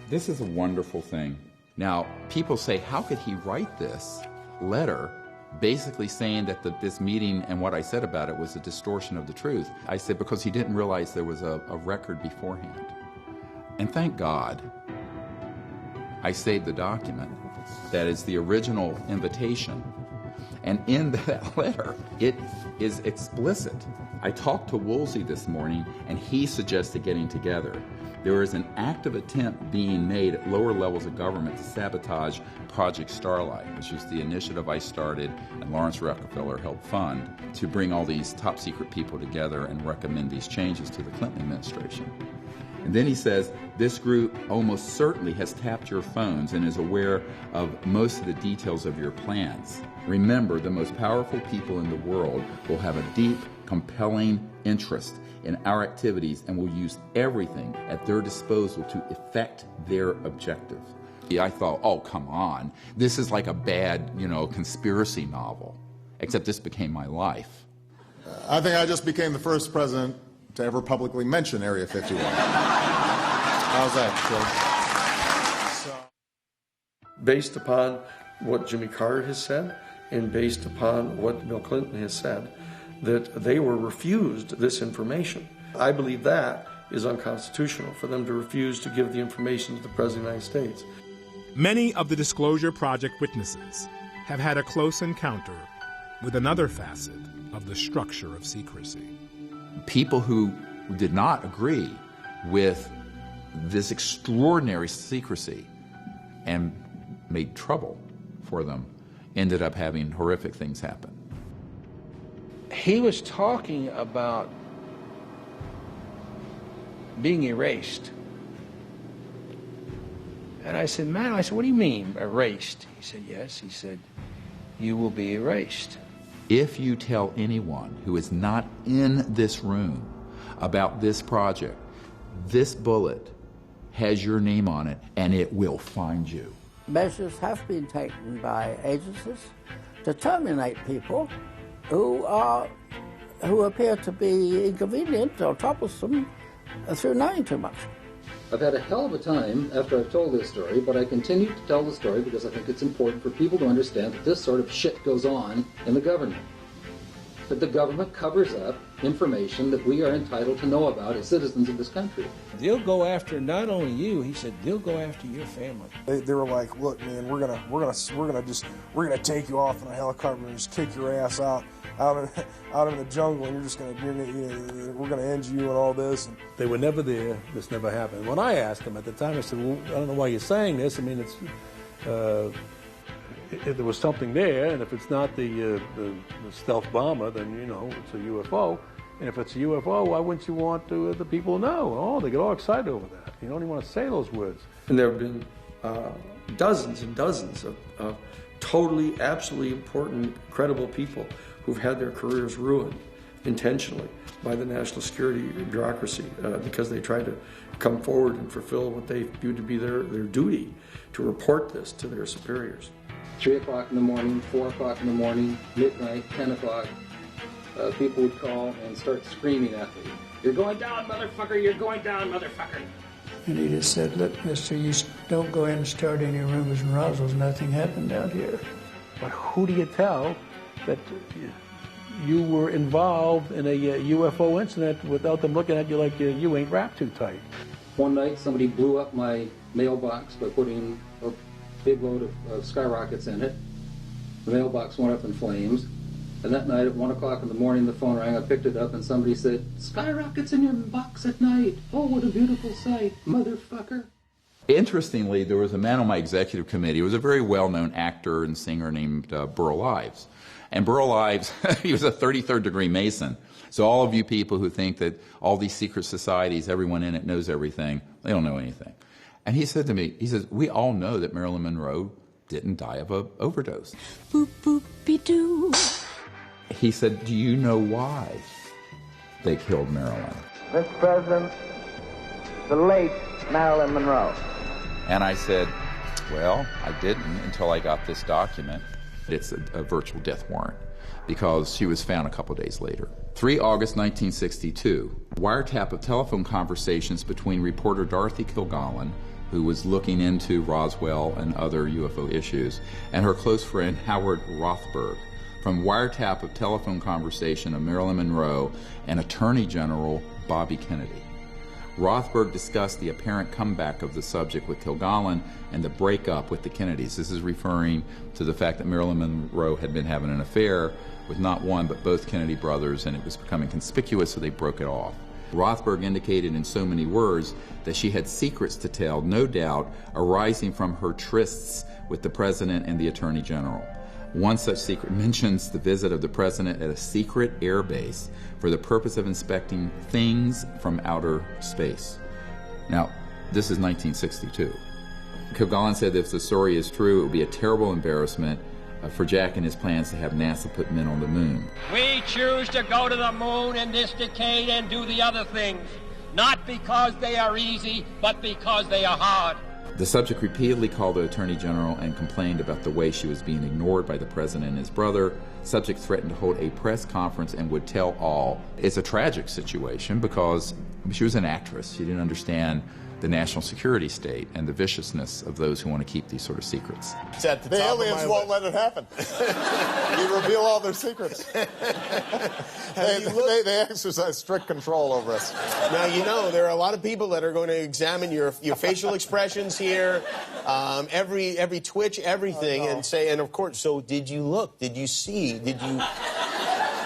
This is a wonderful thing. Now, people say, how could he write this letter basically saying that this meeting and what I said about it was a distortion of the truth? I said, because he didn't realize there was a record beforehand. And thank God, I saved the document that is the original invitation. And in that letter, it is explicit. I talked to Woolsey this morning, and he suggested getting together. There is an active attempt being made at lower levels of government to sabotage Project Starlight, which is the initiative I started and Lawrence Rockefeller helped fund to bring all these top secret people together and recommend these changes to the Clinton administration. And then he says, this group almost certainly has tapped your phones and is aware of most of the details of your plans. Remember, the most powerful people in the world will have a deep, compelling interest in our activities and will use everything at their disposal to effect their objective. I thought, oh, come on. This is like a bad, conspiracy novel, except this became my life. I think I just became the first president to ever publicly mention Area 51. How's that, George? Based upon what Jimmy Carter has said and based upon what Bill Clinton has said, that they were refused this information. I believe that is unconstitutional for them to refuse to give the information to the President of the United States. Many of the Disclosure Project witnesses have had a close encounter with another facet of the structure of secrecy. People who did not agree with this extraordinary secrecy and made trouble for them ended up having horrific things happen. He was talking about being erased. And I said, man, what do you mean, erased? He said, yes. He said, you will be erased. If you tell anyone who is not in this room about this project, this bullet has your name on it and it will find you. Measures have been taken by agencies to terminate people who appear to be inconvenient or troublesome through knowing too much. I've had a hell of a time after I've told this story, but I continue to tell the story because I think it's important for people to understand that this sort of shit goes on in the government. That the government covers up information that we are entitled to know about as citizens of this country. They'll go after not only you, he said, they'll go after your family. They were like, look, man, we're gonna take you off in a helicopter and just kick your ass out in the jungle, and we're gonna end you and all this. And they were never there. This never happened. When I asked them at the time, I said, well, I don't know why you're saying this. I mean, it's if there was something there, and if it's not the stealth bomber, then it's a UFO. And if it's a UFO, why wouldn't you want the people to know? Oh, they get all excited over that. You don't even want to say those words. And there have been dozens and dozens of totally, absolutely important, credible people who've had their careers ruined intentionally by the national security bureaucracy because they tried to come forward and fulfill what they viewed to be their duty to report this to their superiors. 3 o'clock in the morning, 4 o'clock in the morning, midnight, 10 o'clock, people would call and start screaming at me. You're going down, motherfucker! You're going down, motherfucker! And he just said, look, mister, you don't go in and start any rumors and razzles. Nothing happened out here. But who do you tell that you were involved in a UFO incident without them looking at you like you ain't wrapped too tight? One night, somebody blew up my mailbox by putting a big load of skyrockets in it. The mailbox went up in flames. And that night at 1 o'clock in the morning, the phone rang. I picked it up and somebody said, skyrockets in your box at night. Oh, what a beautiful sight, motherfucker. Interestingly, there was a man on my executive committee. He was a very well-known actor and singer named Burl Ives. And Burl Ives, he was a 33rd degree Mason. So all of you people who think that all these secret societies, everyone in it knows everything, they don't know anything. And he said to me, he says, we all know that Marilyn Monroe didn't die of an overdose. Boop, boop-be-doo. He said, do you know why they killed Marilyn? Mr. President, the late Marilyn Monroe. And I said, well, I didn't until I got this document. It's a virtual death warrant because she was found a couple days later. 3 August 1962, wiretap of telephone conversations between reporter Dorothy Kilgallen, who was looking into Roswell and other UFO issues, and her close friend Howard Rothberg, from wiretap of telephone conversation of Marilyn Monroe and Attorney General Bobby Kennedy. Rothberg discussed the apparent comeback of the subject with Kilgallen and the breakup with the Kennedys. This is referring to the fact that Marilyn Monroe had been having an affair with not one but both Kennedy brothers, and it was becoming conspicuous, so they broke it off. Rothberg indicated in so many words that she had secrets to tell, no doubt arising from her trysts with the President and the Attorney General. One such secret mentions the visit of the President at a secret air base for the purpose of inspecting things from outer space. Now, this is 1962. Kilgallen said that if the story is true, it would be a terrible embarrassment for Jack and his plans to have NASA put men on the moon. We choose to go to the moon in this decade and do the other things, not because they are easy, but because they are hard. The subject repeatedly called the Attorney General and complained about the way she was being ignored by the President and his brother. Subject threatened to hold a press conference and would tell all. It's a tragic situation because she was an actress. She didn't understand the national security state and the viciousness of those who want to keep these sort of secrets. The aliens won't let it happen. You reveal all their secrets. They exercise strict control over us. Now, you know, there are a lot of people that are going to examine your facial expressions here, every twitch, everything, and say, and of course, so did you look? Did you see? Did you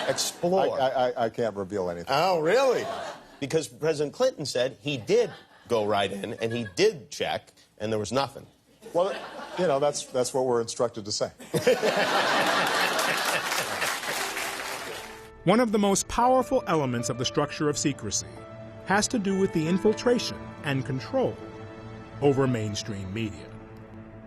explore? I can't reveal anything. Oh, really? Because President Clinton said he did go right in, and he did check, and there was nothing. Well, you know, that's what we're instructed to say. One of the most powerful elements of the structure of secrecy has to do with the infiltration and control over mainstream media.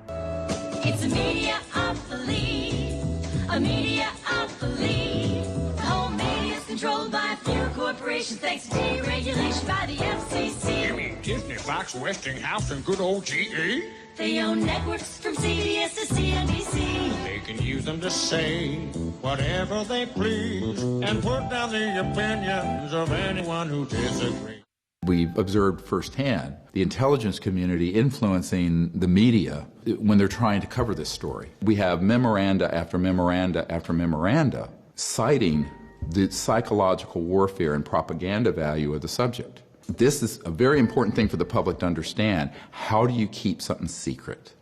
It's a media of belief, a media of belief. The whole media is controlled by a few corporations thanks to deregulation by the FCC. You mean Disney, Fox, Westinghouse, and good old GE? They own networks from CBS to CNBC. They can use them to say whatever they please and put down the opinions of anyone who disagrees. We've observed firsthand the intelligence community influencing the media when they're trying to cover this story. We have memoranda after memoranda after memoranda citing the psychological warfare and propaganda value of the subject. This is a very important thing for the public to understand. How do you keep something secret?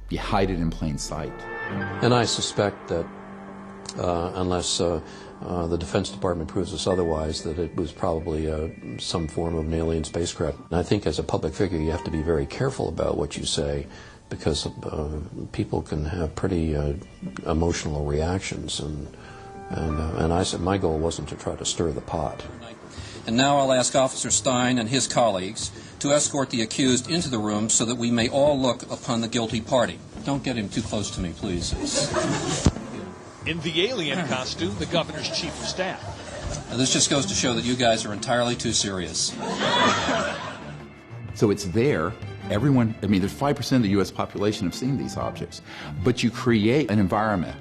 You hide it in plain sight. And I suspect that unless the Defense Department proves us otherwise, that it was probably some form of an alien spacecraft. And I think as a public figure you have to be very careful about what you say, because people can have pretty emotional reactions, and I said my goal wasn't to try to stir the pot. And now I'll ask Officer Stein and his colleagues to escort the accused into the room so that we may all look upon the guilty party. Don't get him too close to me, please. In the alien costume, the governor's chief of staff. Now, this just goes to show that you guys are entirely too serious. So it's there. Everyone, I mean, there's 5% of the U.S. population have seen these objects. But you create an environment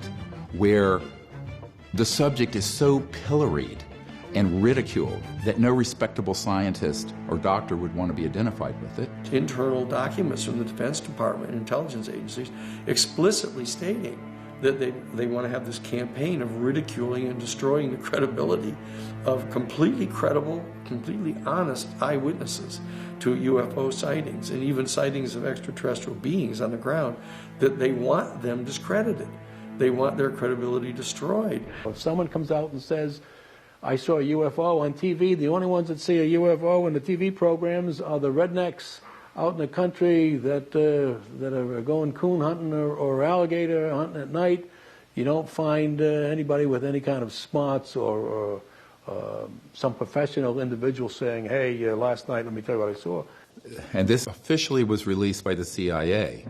where the subject is so pilloried and ridiculed that no respectable scientist or doctor would want to be identified with it. Internal documents from the Defense Department and intelligence agencies explicitly stating that they want to have this campaign of ridiculing and destroying the credibility of completely credible, completely honest eyewitnesses to UFO sightings and even sightings of extraterrestrial beings on the ground, that they want them discredited. They want their credibility destroyed. If someone comes out and says, I saw a UFO on TV, the only ones that see a UFO in the TV programs are the rednecks out in the country that are going coon hunting or alligator hunting at night. You don't find anybody with any kind of spots or some professional individual saying, hey, last night, let me tell you what I saw. And this officially was released by the CIA,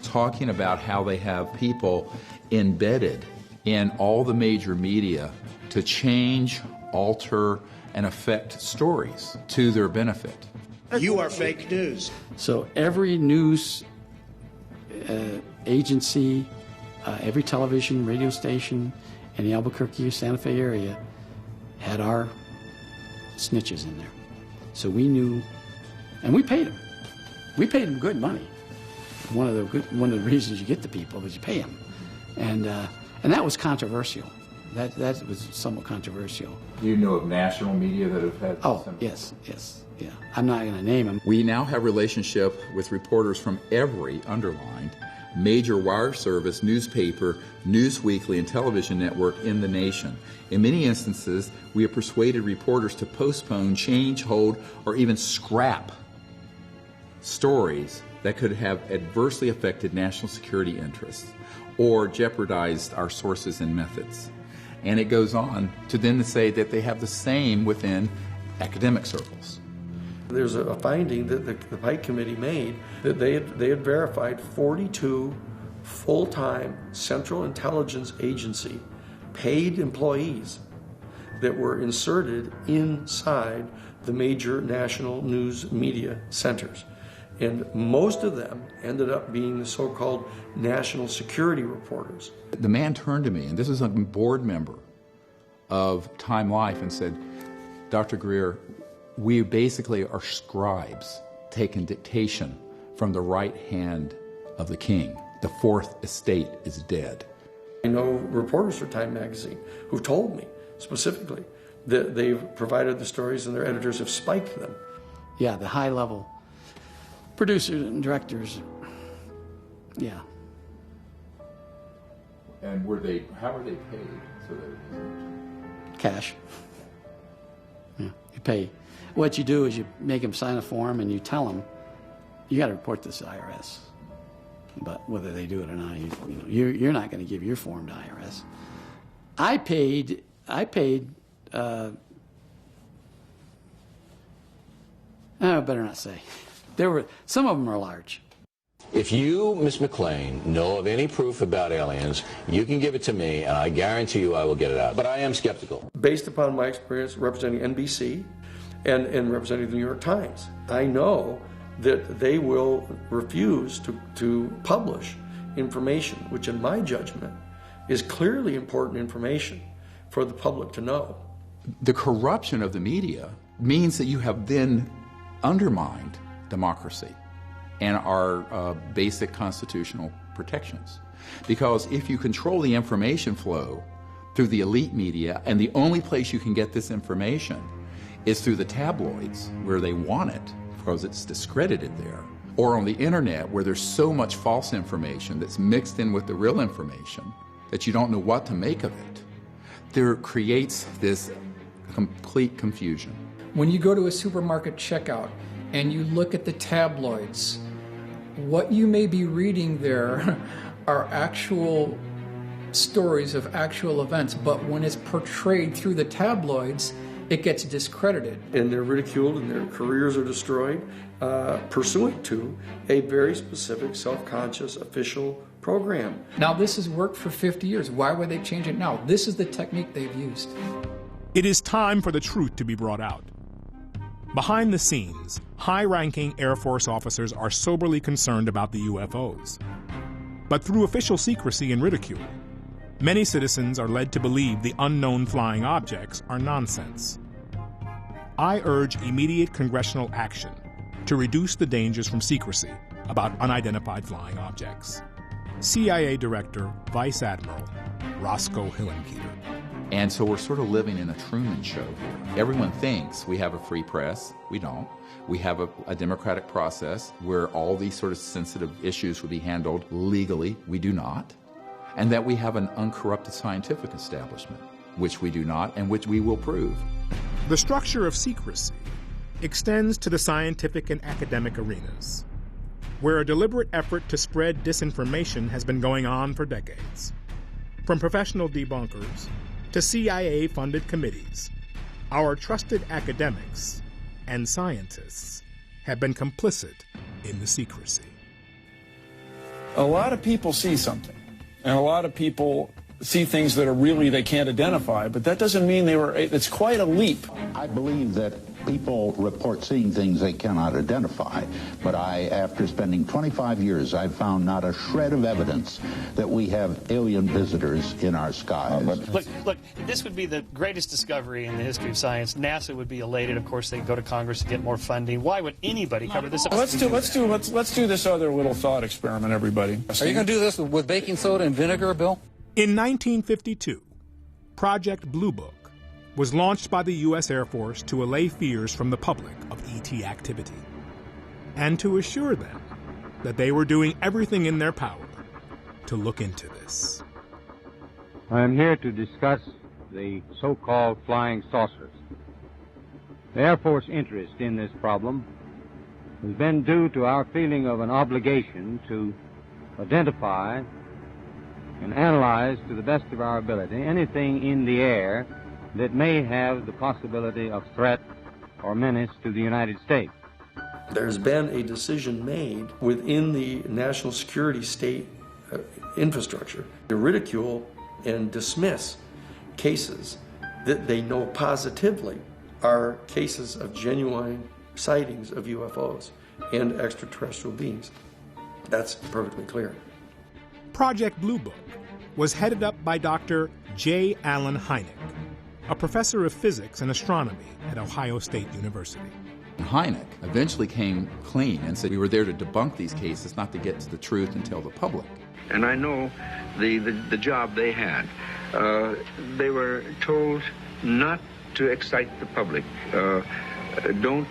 talking about how they have people embedded in all the major media to change, alter, and affect stories to their benefit. You are fake news. So every news agency, every television, radio station in the Albuquerque or Santa Fe area had our snitches in there. So we knew, and we paid them. We paid them good money. One of the reasons you get the people is you pay them, and that was controversial. That was somewhat controversial. Do you know of national media that have had? Oh, yes. Yeah, I'm not going to name them. We now have relationship with reporters from every underlined major wire service, newspaper, news weekly, and television network in the nation. In many instances, we have persuaded reporters to postpone, change, hold, or even scrap stories that could have adversely affected national security interests or jeopardized our sources and methods. And it goes on to then say that they have the same within academic circles. There's a finding that the Pike Committee made that they had verified 42 full-time Central Intelligence Agency paid employees that were inserted inside the major national news media centers. And most of them ended up being the so-called national security reporters. The man turned to me, and this is a board member of Time Life, and said, Dr. Greer, we basically are scribes taking dictation from the right hand of the king. The fourth estate is dead. I know reporters for Time magazine who told me specifically that they've provided the stories and their editors have spiked them. Yeah, the high-level producers and directors, yeah. And how were they paid so that it was cash? Yeah, you pay. What you do is you make them sign a form and you tell them, you got to report this to IRS. But whether they do it or not, you're not going to give your form to IRS. I paid. I better not say. Some of them are large. If you, Ms. McLean, know of any proof about aliens, you can give it to me, and I guarantee you I will get it out. But I am skeptical. Based upon my experience representing NBC and representing the New York Times, I know that they will refuse to publish information, which in my judgment is clearly important information for the public to know. The corruption of the media means that you have then undermined democracy and our basic constitutional protections. Because if you control the information flow through the elite media, and the only place you can get this information is through the tabloids where they want it because it's discredited there, or on the internet where there's so much false information that's mixed in with the real information that you don't know what to make of it, there creates this complete confusion. When you go to a supermarket checkout and you look at the tabloids, what you may be reading there are actual stories of actual events, but when it's portrayed through the tabloids, it gets discredited. And they're ridiculed and their careers are destroyed pursuant to a very specific self-conscious official program. Now this has worked for 50 years. Why would they change it now? This is the technique they've used. It is time for the truth to be brought out. Behind the scenes, high-ranking Air Force officers are soberly concerned about the UFOs. But through official secrecy and ridicule, many citizens are led to believe the unknown flying objects are nonsense. I urge immediate congressional action to reduce the dangers from secrecy about unidentified flying objects. CIA Director, Vice Admiral Roscoe Hillenkoetter. And so we're sort of living in a Truman Show here. Everyone thinks we have a free press. We don't. We have a democratic process where all these sort of sensitive issues would be handled legally. We do not. And that we have an uncorrupted scientific establishment, which we do not, and which we will prove. The structure of secrecy extends to the scientific and academic arenas, where a deliberate effort to spread disinformation has been going on for decades. From professional debunkers to CIA-funded committees, our trusted academics and scientists have been complicit in the secrecy. A lot of people see something, and a lot of people see things that are really they can't identify, but that doesn't mean it's quite a leap. I believe that people report seeing things they cannot identify, but after spending 25 years, I've found not a shred of evidence that we have alien visitors in our skies. Look, this would be the greatest discovery in the history of science. NASA would be elated. Of course, they'd go to Congress to get more funding. Why would anybody cover this up? Let's do this other little thought experiment, everybody. Are you going to do this with baking soda and vinegar, Bill? In 1952, Project Blue Book was launched by the U.S. Air Force to allay fears from the public of ET activity and to assure them that they were doing everything in their power to look into this. I am here to discuss the so-called flying saucers. The Air Force interest in this problem has been due to our feeling of an obligation to identify and analyze to the best of our ability anything in the air that may have the possibility of threat or menace to the United States. There's been a decision made within the national security state infrastructure to ridicule and dismiss cases that they know positively are cases of genuine sightings of UFOs and extraterrestrial beings. That's perfectly clear. Project Blue Book was headed up by Dr. J. Allen Hynek, a professor of physics and astronomy at Ohio State University. Hynek eventually came clean and said we were there to debunk these cases, not to get to the truth and tell the public. And I know the job they had. They were told not to excite the public. Don't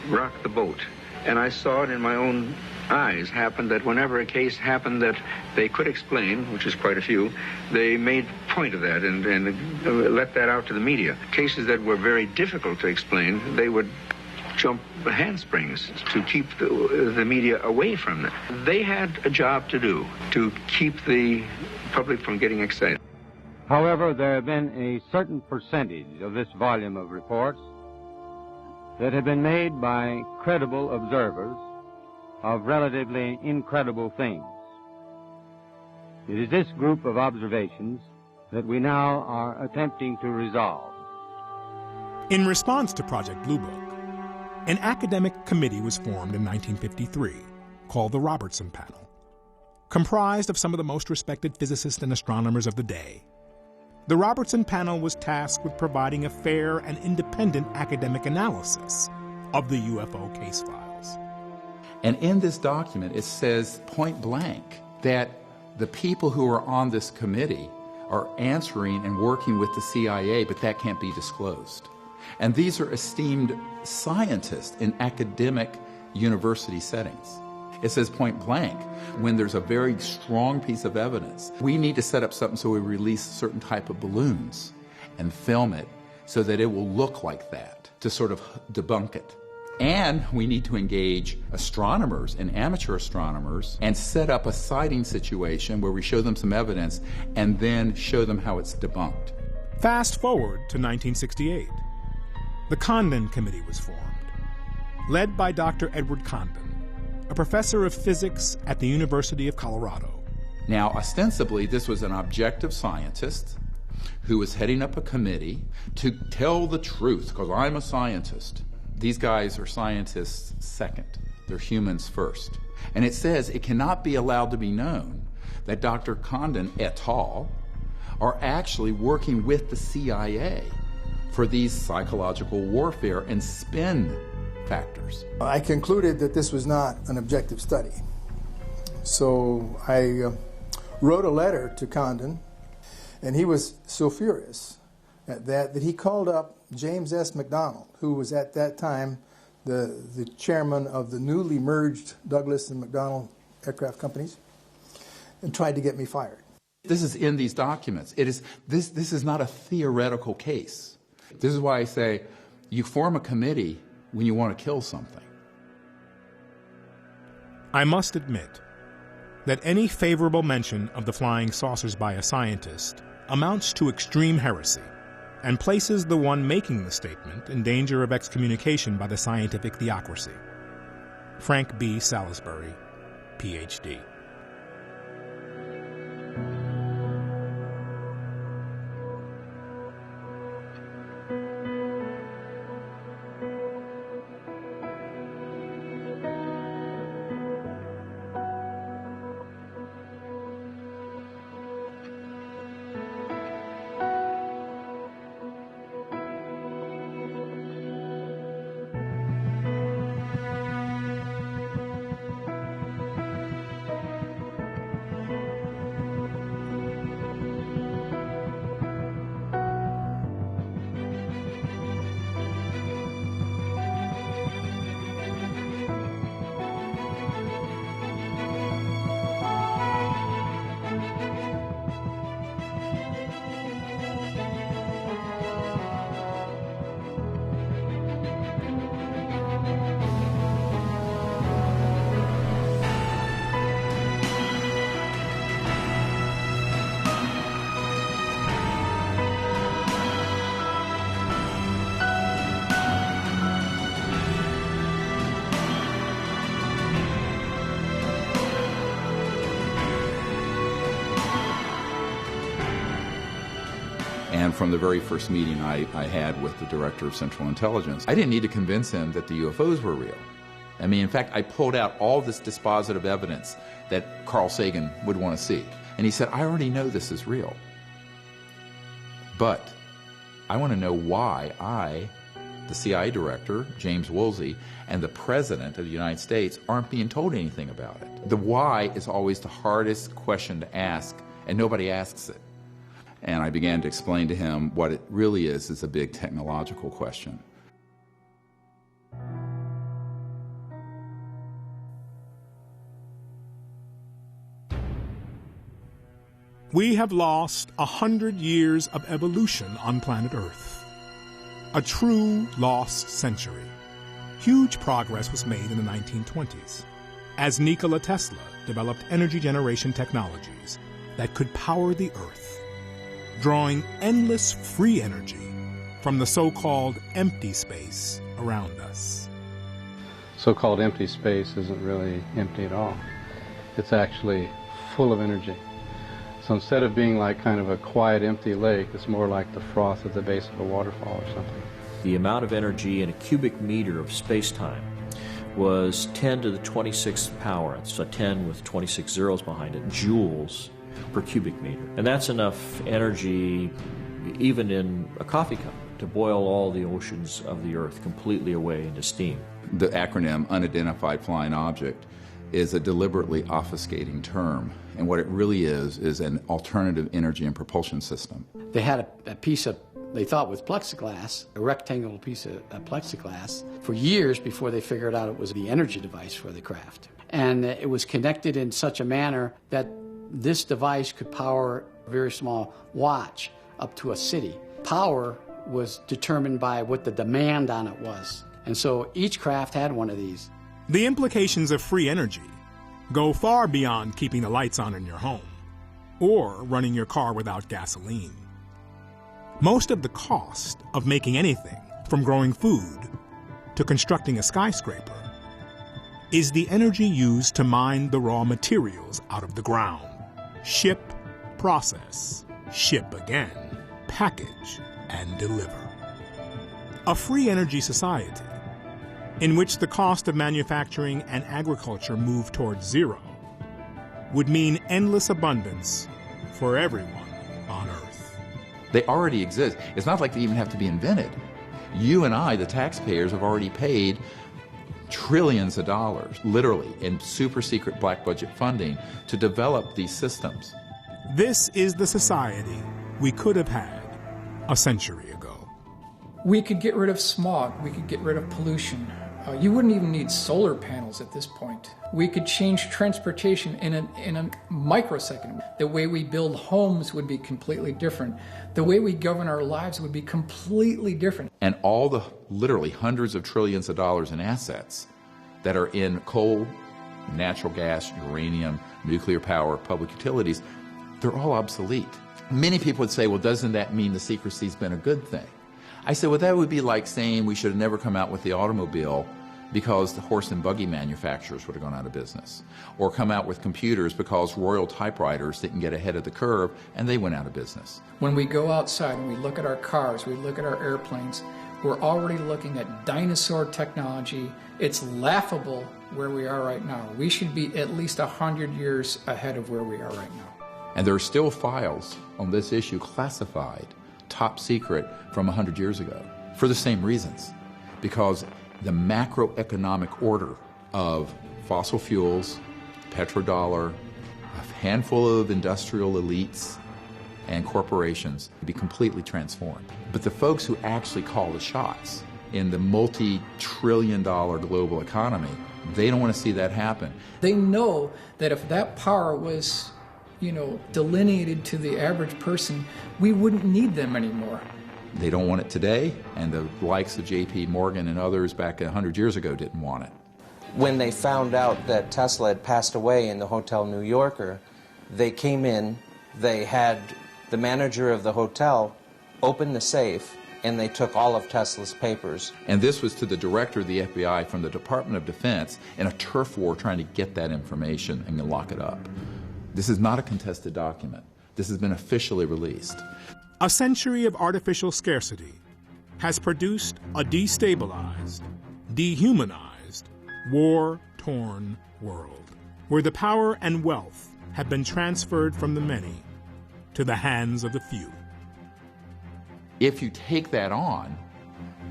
rock the boat. And I saw it in my own eyes happen that whenever a case happened that they could explain, which is quite a few, they made point of that and let that out to the media. Cases that were very difficult to explain, they would jump handsprings to keep the media away from them. They had a job to do to keep the public from getting excited. However, there have been a certain percentage of this volume of reports that have been made by credible observers of relatively incredible things. It is this group of observations that we now are attempting to resolve. In response to Project Blue Book, an academic committee was formed in 1953 called the Robertson Panel, comprised of some of the most respected physicists and astronomers of the day. The Robertson Panel was tasked with providing a fair and independent academic analysis of the UFO case files. And in this document, it says point blank that the people who are on this committee are answering and working with the CIA, but that can't be disclosed. And these are esteemed scientists in academic university settings. It says point blank, when there's a very strong piece of evidence, we need to set up something so we release a certain type of balloons and film it so that it will look like that, to sort of debunk it. And we need to engage astronomers and amateur astronomers and set up a sighting situation where we show them some evidence and then show them how it's debunked. Fast forward to 1968. The Condon Committee was formed, led by Dr. Edward Condon, a professor of physics at the University of Colorado. Now, ostensibly, this was an objective scientist who was heading up a committee to tell the truth, because I'm a scientist. These guys are scientists second. They're humans first. And it says it cannot be allowed to be known that Dr. Condon et al. Are actually working with the CIA for these psychological warfare and spin factors. I concluded that this was not an objective study. So I wrote a letter to Condon, and he was so furious at that he called up James S. McDonald, who was at that time the chairman of the newly merged Douglas and McDonnell aircraft companies, and tried to get me fired. This is in these documents. This is not a theoretical case. This is why I say you form a committee when you want to kill something. I must admit that any favorable mention of the flying saucers by a scientist amounts to extreme heresy and places the one making the statement in danger of excommunication by the scientific theocracy. Frank B. Salisbury, Ph.D. And from the very first meeting I had with the Director of Central Intelligence, I didn't need to convince him that the UFOs were real. I mean, in fact, I pulled out all this dispositive evidence that Carl Sagan would want to see. And he said, I already know this is real. But I want to know why I, the CIA Director, James Woolsey, and the President of the United States aren't being told anything about it. The why is always the hardest question to ask, and nobody asks it. And I began to explain to him what it really is a big technological question. We have lost 100 years of evolution on planet Earth. A true lost century. Huge progress was made in the 1920s, as Nikola Tesla developed energy generation technologies that could power the Earth, drawing endless free energy from the so-called empty space around us. So-called empty space isn't really empty at all. It's actually full of energy. So instead of being like kind of a quiet, empty lake, it's more like the froth at the base of a waterfall or something. The amount of energy in a cubic meter of space-time was 10 to the 26th power. It's a 10 with 26 zeros behind it, joules per cubic meter. And that's enough energy, even in a coffee cup, to boil all the oceans of the Earth completely away into steam. The acronym Unidentified Flying Object is a deliberately obfuscating term. And what it really is an alternative energy and propulsion system. They had a piece of, they thought was plexiglass, a rectangular piece of plexiglass, for years before they figured out it was the energy device for the craft. And it was connected in such a manner that this device could power a very small watch up to a city. Power was determined by what the demand on it was. And so each craft had one of these. The implications of free energy go far beyond keeping the lights on in your home or running your car without gasoline. Most of the cost of making anything, from growing food to constructing a skyscraper, is the energy used to mine the raw materials out of the ground. Ship, process, ship again, package, and deliver. A free energy society in which the cost of manufacturing and agriculture move towards zero would mean endless abundance for everyone on Earth. They already exist. It's not like they even have to be invented. You and I, the taxpayers, have already paid trillions of dollars, literally, in super secret black budget funding to develop these systems. This is the society we could have had a century ago. We could get rid of smog. We could get rid of pollution. You wouldn't even need solar panels at this point. We could change transportation in a microsecond. The way we build homes would be completely different. The way we govern our lives would be completely different. And all the literally hundreds of trillions of dollars in assets that are in coal, natural gas, uranium, nuclear power, public utilities, They're all obsolete. Many people would say, well, doesn't that mean the secrecy's been a good thing? I said, well, that would be like saying we should have never come out with the automobile because the horse and buggy manufacturers would have gone out of business, or come out with computers because Royal typewriters didn't get ahead of the curve and they went out of business. When we go outside and we look at our cars, we look at our airplanes, we're already looking at dinosaur technology. It's laughable where we are right now. We should be at least 100 years ahead of where we are right now. And there are still files on this issue classified, top secret, from 100 years ago, for the same reasons. Because the macroeconomic order of fossil fuels, petrodollar, a handful of industrial elites and corporations be completely transformed. But the folks who actually call the shots in the multi-trillion-dollar global economy, they don't want to see that happen. They know that if that power was, delineated to the average person, we wouldn't need them anymore. They don't want it today, and the likes of J.P. Morgan and others back 100 years ago didn't want it. When they found out that Tesla had passed away in the Hotel New Yorker, they came in, they had the manager of the hotel open the safe, and they took all of Tesla's papers. And this was to the director of the FBI from the Department of Defense in a turf war trying to get that information and lock it up. This is not a contested document. This has been officially released. A century of artificial scarcity has produced a destabilized, dehumanized, war-torn world, where the power and wealth have been transferred from the many to the hands of the few. If you take that on,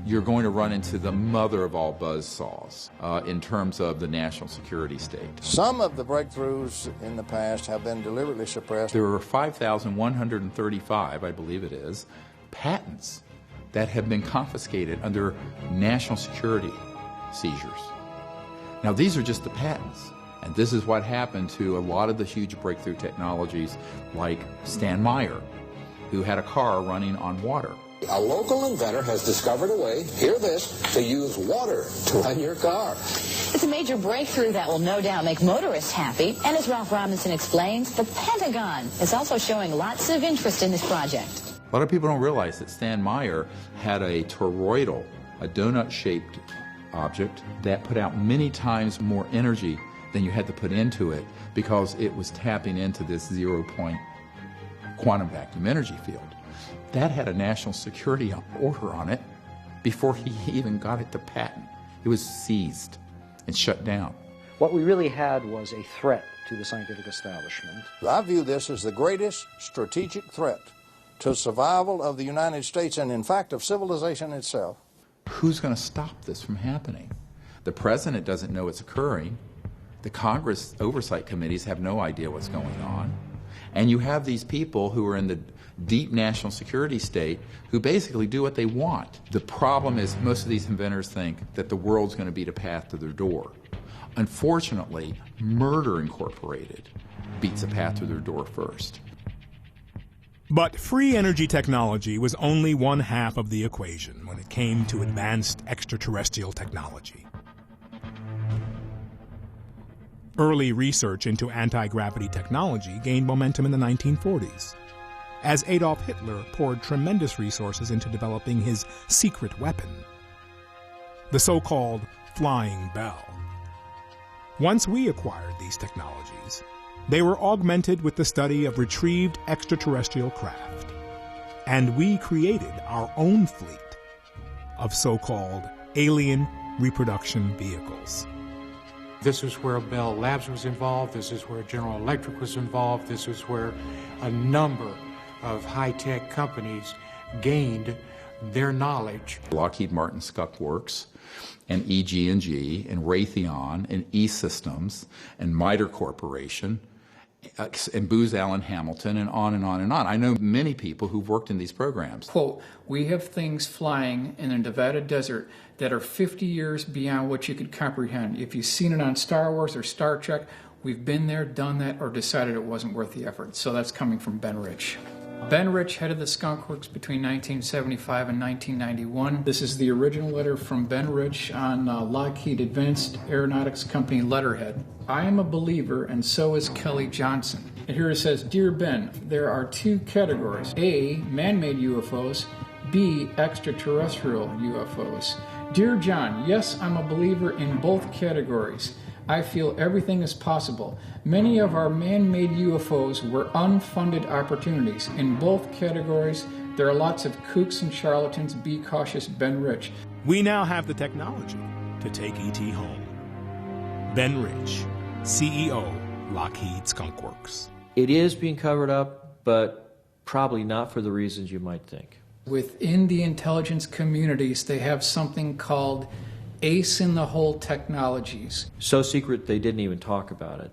you're going to run into the mother of all buzzsaws in terms of the national security state. Some of the breakthroughs in the past have been deliberately suppressed. There are 5,135, I believe it is, patents that have been confiscated under national security seizures. Now, these are just the patents, and this is what happened to a lot of the huge breakthrough technologies like Stan Meyer, who had a car running on water. A local inventor has discovered a way, hear this, to use water to run your car. It's a major breakthrough that will no doubt make motorists happy. And as Ralph Robinson explains, the Pentagon is also showing lots of interest in this project. A lot of people don't realize that Stan Meyer had a toroidal, a donut-shaped object that put out many times more energy than you had to put into it because it was tapping into this zero-point quantum vacuum energy field. That had a national security order on it before he even got it to patent. It was seized and shut down. What we really had was a threat to the scientific establishment. I view this as the greatest strategic threat to survival of the United States and, in fact, of civilization itself. Who's going to stop this from happening? The president doesn't know it's occurring. The Congress oversight committees have no idea what's going on. And you have these people who are in the deep national security state who basically do what they want. The problem is most of these inventors think that the world's going to beat a path to their door. Unfortunately, Murder Incorporated beats a path to their door first. But free energy technology was only one half of the equation when it came to advanced extraterrestrial technology. Early research into anti-gravity technology gained momentum in the 1940s, as Adolf Hitler poured tremendous resources into developing his secret weapon, the so-called flying bell. Once we acquired these technologies, they were augmented with the study of retrieved extraterrestrial craft, and we created our own fleet of so-called alien reproduction vehicles. This is where Bell Labs was involved. This is where General Electric was involved. This is where a number of high-tech companies gained their knowledge. Lockheed Martin Skunk Works and EG&G and Raytheon and E-Systems and MITRE Corporation and Booz Allen Hamilton and on and on and on. I know many people who've worked in these programs. Quote, we have things flying in the Nevada desert that are 50 years beyond what you could comprehend. If you've seen it on Star Wars or Star Trek, we've been there, done that, or decided it wasn't worth the effort. So that's coming from Ben Rich. Ben Rich headed the Skunk Works between 1975 and 1991. This is the original letter from Ben Rich on Lockheed Advanced Aeronautics Company letterhead. I am a believer, and so is Kelly Johnson. And here it says, Dear Ben, there are two categories. A, man-made UFOs. B, extraterrestrial UFOs. Dear John, yes, I'm a believer in both categories. I feel everything is possible. Many of our man-made UFOs were unfunded opportunities. In both categories, there are lots of kooks and charlatans. Be cautious, Ben Rich. We now have the technology to take E.T. home. Ben Rich, CEO, Lockheed Skunk Works. It is being covered up, but probably not for the reasons you might think. Within the intelligence communities, they have something called ace in the hole technologies. So secret they didn't even talk about it.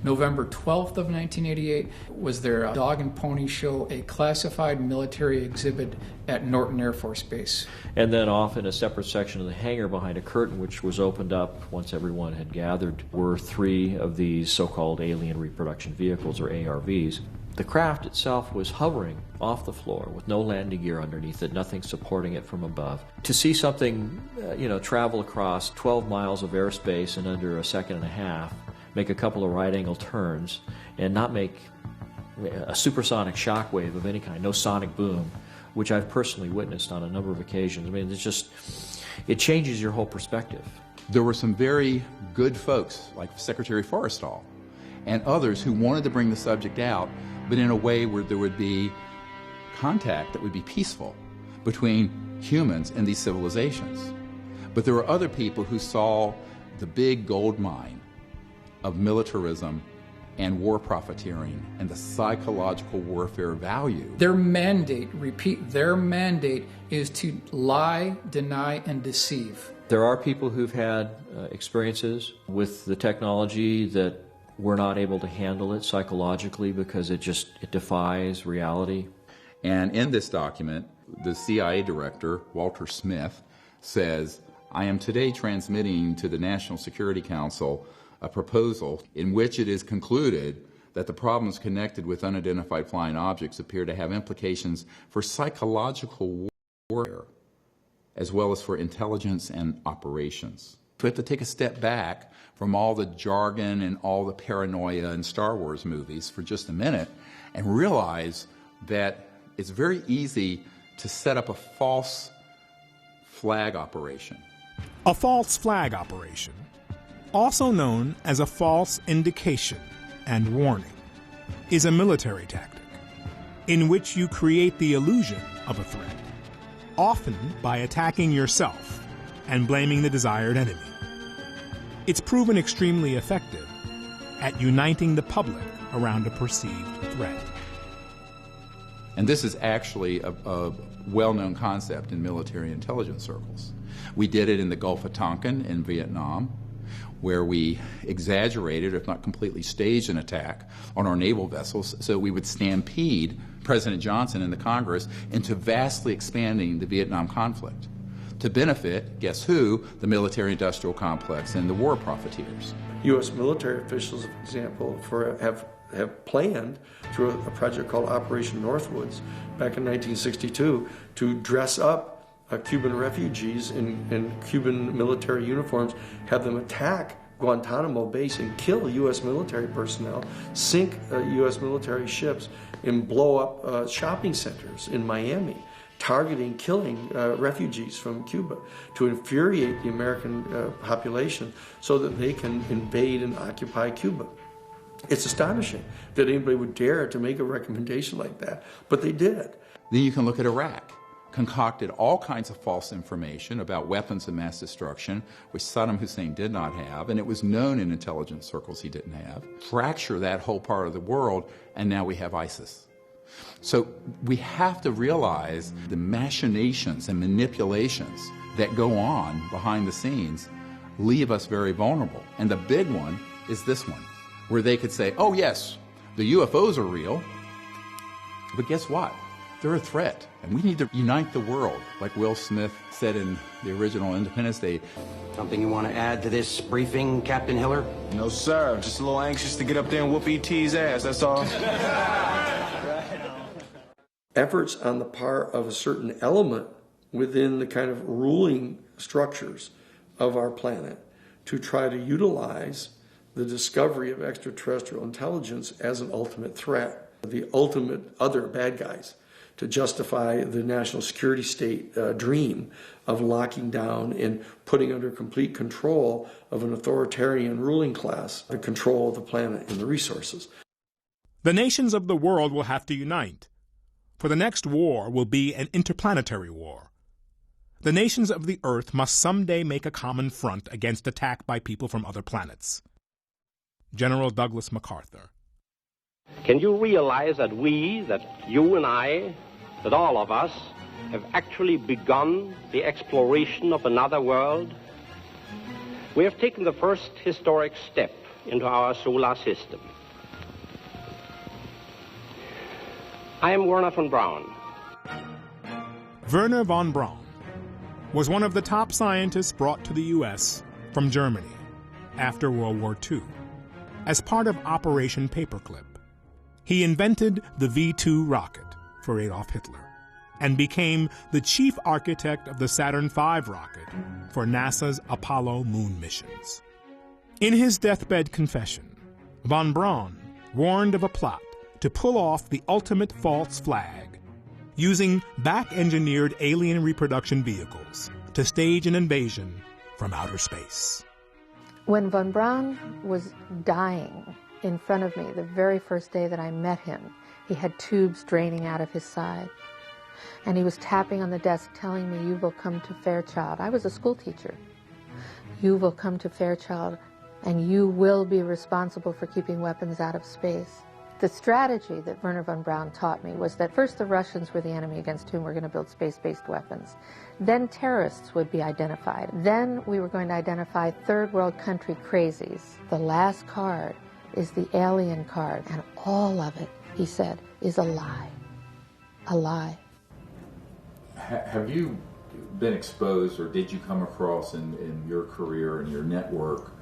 November 12th of 1988 was their dog and pony show, a classified military exhibit at Norton Air Force Base. And then off in a separate section of the hangar behind a curtain, which was opened up once everyone had gathered, were 3 of these so-called alien reproduction vehicles, or ARVs. The craft itself was hovering off the floor with no landing gear underneath it, nothing supporting it from above. To see something, travel across 12 miles of airspace in under a second and a half, make a couple of right-angle turns, and not make a supersonic shock wave of any kind, no sonic boom, which I've personally witnessed on a number of occasions. I mean, it changes your whole perspective. There were some very good folks, like Secretary Forrestal, and others who wanted to bring the subject out, but in a way where there would be contact that would be peaceful between humans and these civilizations. But there were other people who saw the big gold mine of militarism and war profiteering and the psychological warfare value. Their mandate, repeat, their mandate is to lie, deny, and deceive. There are people who've had experiences with the technology that we're not able to handle it psychologically because it defies reality. And in this document, the CIA director, Walter Smith, says, I am today transmitting to the National Security Council a proposal in which it is concluded that the problems connected with unidentified flying objects appear to have implications for psychological warfare as well as for intelligence and operations. We have to take a step back from all the jargon and all the paranoia in Star Wars movies for just a minute and realize that it's very easy to set up a false flag operation. A false flag operation, also known as a false indication and warning, is a military tactic in which you create the illusion of a threat, often by attacking yourself and blaming the desired enemy. It's proven extremely effective at uniting the public around a perceived threat. And this is actually a well-known concept in military intelligence circles. We did it in the Gulf of Tonkin in Vietnam, where we exaggerated, if not completely staged, an attack on our naval vessels so we would stampede President Johnson and the Congress into vastly expanding the Vietnam conflict to benefit, guess who, the military-industrial complex and the war profiteers. U.S. military officials, for example, have planned through a project called Operation Northwoods back in 1962 to dress up Cuban refugees in Cuban military uniforms, have them attack Guantanamo Base and kill U.S. military personnel, sink U.S. military ships, and blow up shopping centers in Miami, targeting, killing refugees from Cuba to infuriate the American population so that they can invade and occupy Cuba. It's astonishing that anybody would dare to make a recommendation like that, but they did. Then you can look at Iraq. Concocted all kinds of false information about weapons of mass destruction, which Saddam Hussein did not have, and it was known in intelligence circles he didn't have. Fracture that whole part of the world, and now we have ISIS. So we have to realize the machinations and manipulations that go on behind the scenes leave us very vulnerable. And the big one is this one, where they could say, oh yes, the UFOs are real, but guess what? They're a threat, and we need to unite the world, like Will Smith said in the original Independence Day. Something you want to add to this briefing, Captain Hiller? No, sir. Just a little anxious to get up there and whoop E.T.'s ass, that's all. efforts on the part of a certain element within the kind of ruling structures of our planet to try to utilize the discovery of extraterrestrial intelligence as an ultimate threat, the ultimate other bad guys, to justify the national security state dream of locking down and putting under complete control of an authoritarian ruling class the control of the planet and the resources. The nations of the world will have to unite, for the next war will be an interplanetary war. The nations of the Earth must someday make a common front against attack by people from other planets. General Douglas MacArthur. Can you realize that we, that you and I, that all of us, have actually begun the exploration of another world? We have taken the first historic step into our solar system. I am Wernher von Braun. Wernher von Braun was one of the top scientists brought to the U.S. from Germany after World War II as part of Operation Paperclip. He invented the V-2 rocket for Adolf Hitler and became the chief architect of the Saturn V rocket for NASA's Apollo moon missions. In his deathbed confession, von Braun warned of a plot to pull off the ultimate false flag, using back-engineered alien reproduction vehicles to stage an invasion from outer space. When von Braun was dying in front of me, the very first day that I met him, he had tubes draining out of his side. And he was tapping on the desk telling me, "You will come to Fairchild." I was a school teacher. "You will come to Fairchild and you will be responsible for keeping weapons out of space." The strategy that Wernher von Braun taught me was that first the Russians were the enemy against whom we're going to build space-based weapons. Then terrorists would be identified. Then we were going to identify third world country crazies. The last card is the alien card, and all of it, he said, is a lie. A lie. Have you been exposed, or did you come across in your career and your network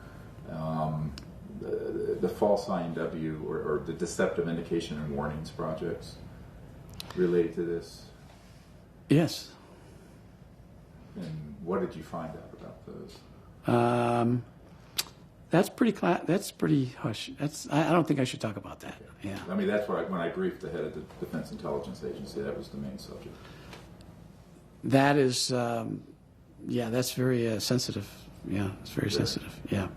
the false INW or the deceptive indication and warnings projects related to this? Yes. And what did you find out about those? That's pretty hush. I don't think I should talk about that. Yeah. I mean, that's why when I briefed the head of the Defense Intelligence Agency, that was the main subject. That is, that's very sensitive. Yeah, it's very sensitive. Yeah.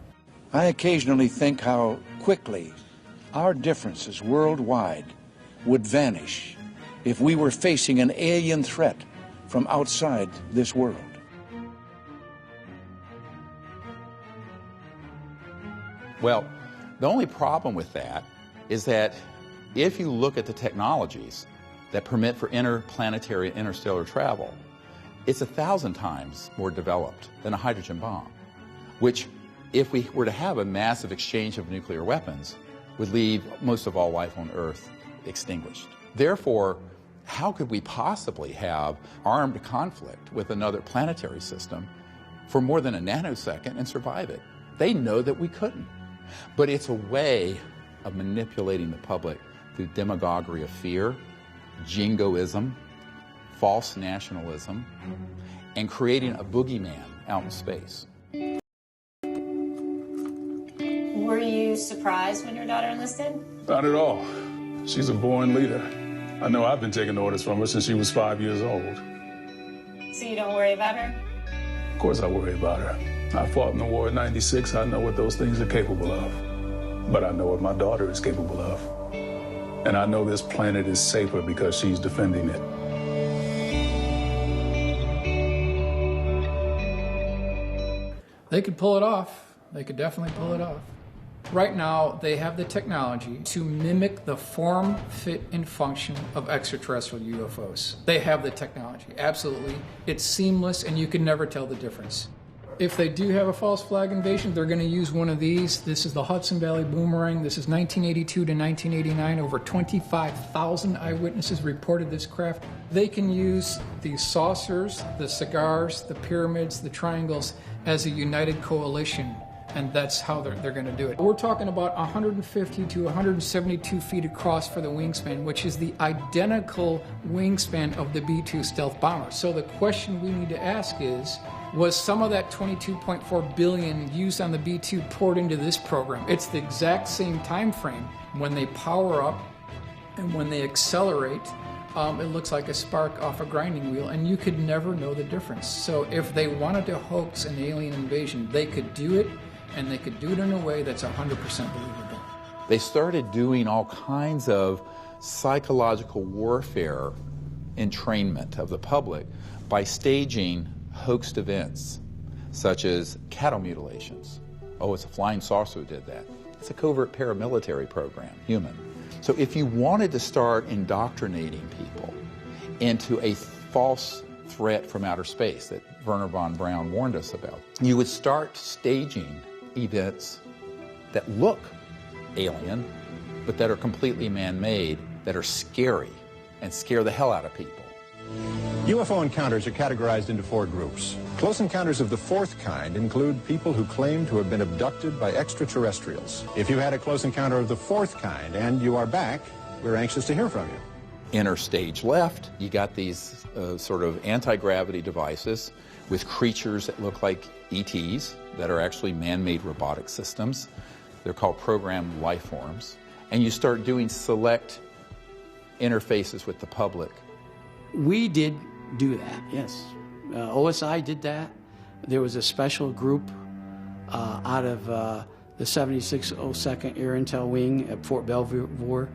I occasionally think how quickly our differences worldwide would vanish if we were facing an alien threat from outside this world. Well, the only problem with that is that if you look at the technologies that permit for interplanetary and interstellar travel, it's 1,000 times more developed than a hydrogen bomb, which, if we were to have a massive exchange of nuclear weapons, would leave most of all life on Earth extinguished. Therefore, how could we possibly have armed conflict with another planetary system for more than a nanosecond and survive it? They know that we couldn't. But it's a way of manipulating the public through demagoguery of fear, jingoism, false nationalism, and creating a boogeyman out in space. Were you surprised when your daughter enlisted? Not at all. She's a born leader. I know I've been taking orders from her since she was 5 years old. So you don't worry about her? Of course I worry about her. I fought in the war in '96. I know what those things are capable of. But I know what my daughter is capable of. And I know this planet is safer because she's defending it. They could pull it off. They could definitely pull it off. Right now, they have the technology to mimic the form, fit, and function of extraterrestrial UFOs. They have the technology, absolutely. It's seamless, and you can never tell the difference. If they do have a false flag invasion, they're going to use one of these. This is the Hudson Valley Boomerang. This is 1982 to 1989. Over 25,000 eyewitnesses reported this craft. They can use the saucers, the cigars, the pyramids, the triangles as a united coalition and that's how they're going to do it. We're talking about 150 to 172 feet across for the wingspan, which is the identical wingspan of the B-2 stealth bomber. So the question we need to ask is, was some of that $22.4 billion used on the B-2 poured into this program? It's the exact same time frame. When they power up and when they accelerate, it looks like a spark off a grinding wheel, and you could never know the difference. So if they wanted to hoax an alien invasion, they could do it, and they could do it in a way that's 100% believable. They started doing all kinds of psychological warfare entrainment of the public by staging hoaxed events, such as cattle mutilations. Oh, it's a flying saucer who did that. It's a covert paramilitary program, human. So if you wanted to start indoctrinating people into a false threat from outer space that Wernher von Braun warned us about, you would start staging events that look alien, but that are completely man-made, that are scary and scare the hell out of people. UFO encounters are categorized into 4 groups. Close encounters of the 4th kind include people who claim to have been abducted by extraterrestrials. If you had a close encounter of the 4th kind and you are back, we're anxious to hear from you. Inner stage left, you got these sort of anti-gravity devices with creatures that look like ETs that are actually man-made robotic systems. They're called programmed life forms. And you start doing select interfaces with the public. We did do that, yes. OSI did that. There was a special group out of the 7602nd Air Intel Wing at Fort Belvoir.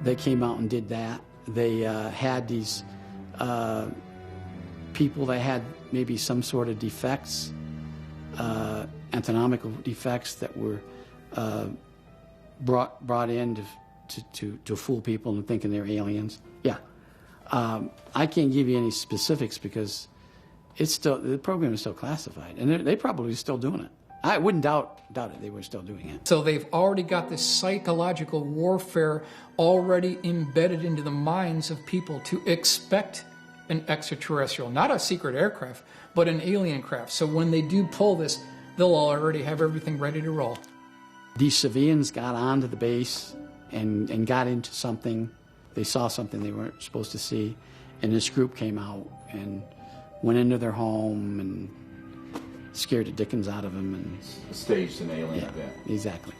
They came out and did that. They had these people that had maybe some sort of defects, anatomical defects that were brought in to fool people into thinking they're aliens. Yeah. I can't give you any specifics because the program is still classified, and they probably still doing it. I wouldn't doubt it. They were still doing it. So they've already got this psychological warfare already embedded into the minds of people to expect an extraterrestrial, not a secret aircraft, but an alien craft. So when they do pull this, they'll already have everything ready to roll. These civilians got onto the base and got into something. They saw something they weren't supposed to see, and this group came out and went into their home and scared the dickens out of them and staged an alien event. Exactly.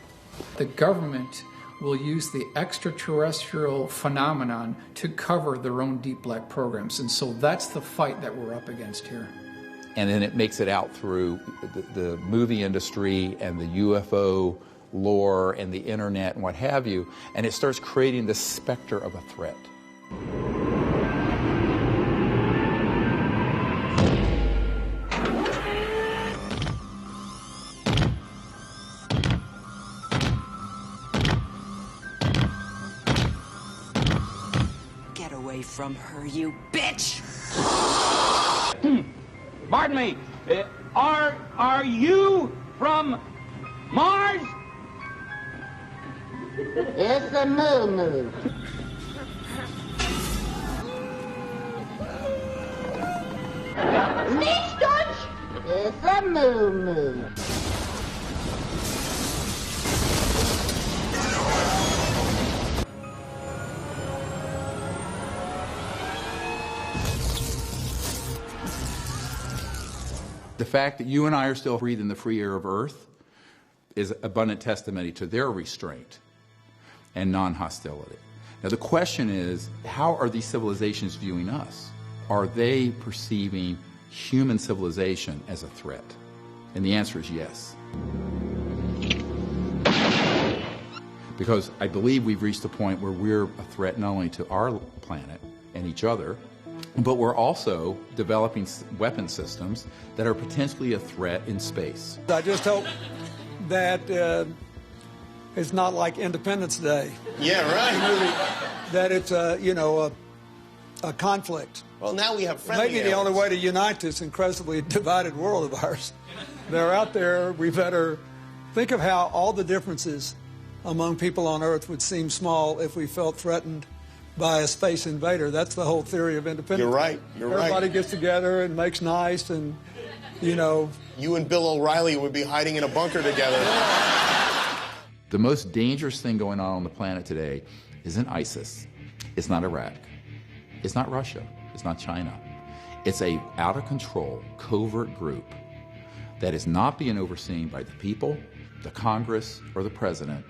The government will use the extraterrestrial phenomenon to cover their own deep black programs, and so that's the fight that we're up against here. And then it makes it out through the movie industry and the UFO lore and the internet and what have you, and it starts creating this specter of a threat. Get away from her, you bitch! Pardon me, are you from Mars? It's a moo-moo. Nichts Deutsch? It's a moo-moo. The fact that you and I are still breathing the free air of Earth is abundant testimony to their restraint and non-hostility. Now the question is, how are these civilizations viewing us? Are they perceiving human civilization as a threat? And the answer is yes. Because I believe we've reached a point where we're a threat not only to our planet and each other, but we're also developing weapon systems that are potentially a threat in space. I just hope that it's not like Independence Day. Yeah, right. That it's a conflict. Well, now we have friendly Maybe the only way to unite this incredibly divided world of ours. They're out there. We better think of how all the differences among people on Earth would seem small if we felt threatened by a space invader. That's the whole theory of independence. You're right. You're Everybody right. gets together and makes nice and you know. You and Bill O'Reilly would be hiding in a bunker together. The most dangerous thing going on the planet today isn't ISIS. It's not Iraq. It's not Russia. It's not China. It's a out-of-control, covert group that is not being overseen by the people, the Congress, or the president,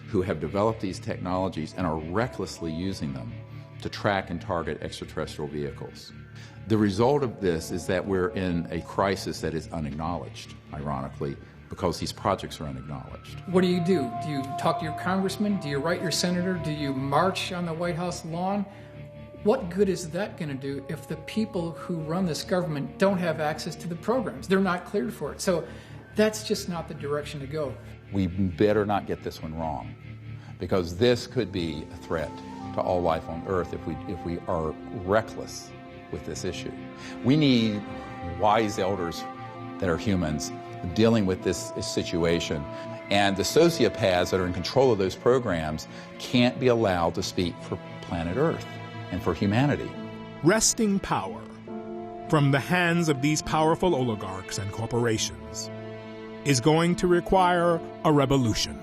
who have developed these technologies and are recklessly using them to track and target extraterrestrial vehicles. The result of this is that we're in a crisis that is unacknowledged, ironically, because these projects are unacknowledged. What do? Do you talk to your congressman? Do you write your senator? Do you march on the White House lawn? What good is that going to do if the people who run this government don't have access to the programs? They're not cleared for it. So that's just not the direction to go. We better not get this one wrong, because this could be a threat to all life on Earth if we are reckless with this issue. We need wise elders that are humans dealing with this situation, and the sociopaths that are in control of those programs can't be allowed to speak for planet Earth and for humanity. Wresting power from the hands of these powerful oligarchs and corporations is going to require a revolution.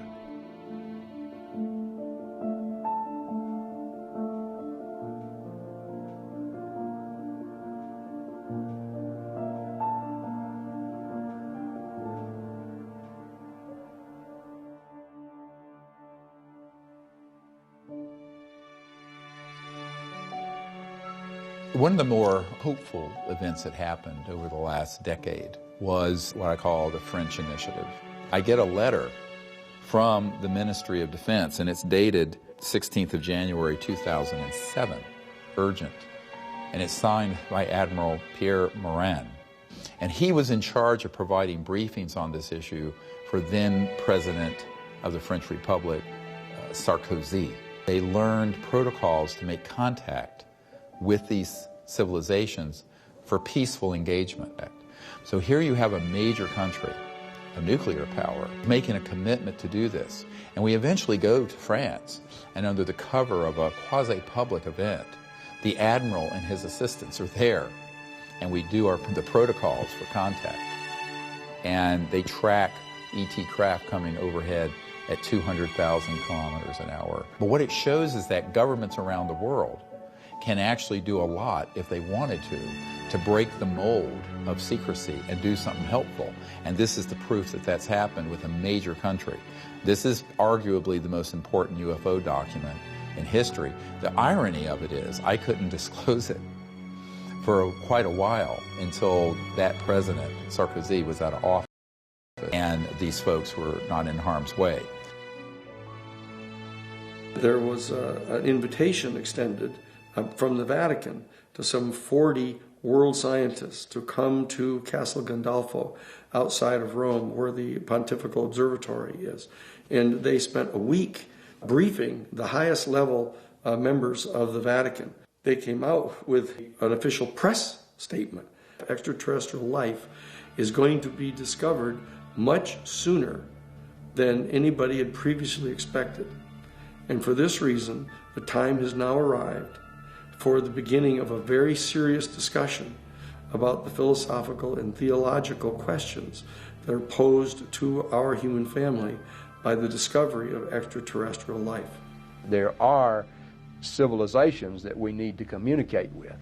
One of the more hopeful events that happened over the last decade was what I call the French Initiative. I get a letter from the Ministry of Defense, and it's dated 16th of January 2007, urgent, and it's signed by Admiral Pierre Morin. And he was in charge of providing briefings on this issue for then President of the French Republic, Sarkozy. They learned protocols to make contact with these civilizations for peaceful engagement. So here you have a major country, a nuclear power, making a commitment to do this. And we eventually go to France, and under the cover of a quasi-public event, the Admiral and his assistants are there, and we do the protocols for contact. And they track ET craft coming overhead at 200,000 kilometers an hour. But what it shows is that governments around the world can actually do a lot, if they wanted to break the mold of secrecy and do something helpful. And this is the proof that that's happened with a major country. This is arguably the most important UFO document in history. The irony of it is, I couldn't disclose it for quite a while until that president, Sarkozy, was out of office and these folks were not in harm's way. There was an invitation extended from the Vatican to some 40 world scientists to come to Castel Gandolfo outside of Rome, where the Pontifical Observatory is. And they spent a week briefing the highest level members of the Vatican. They came out with an official press statement. Extraterrestrial life is going to be discovered much sooner than anybody had previously expected. And for this reason, the time has now arrived for the beginning of a very serious discussion about the philosophical and theological questions that are posed to our human family by the discovery of extraterrestrial life. There are civilizations that we need to communicate with.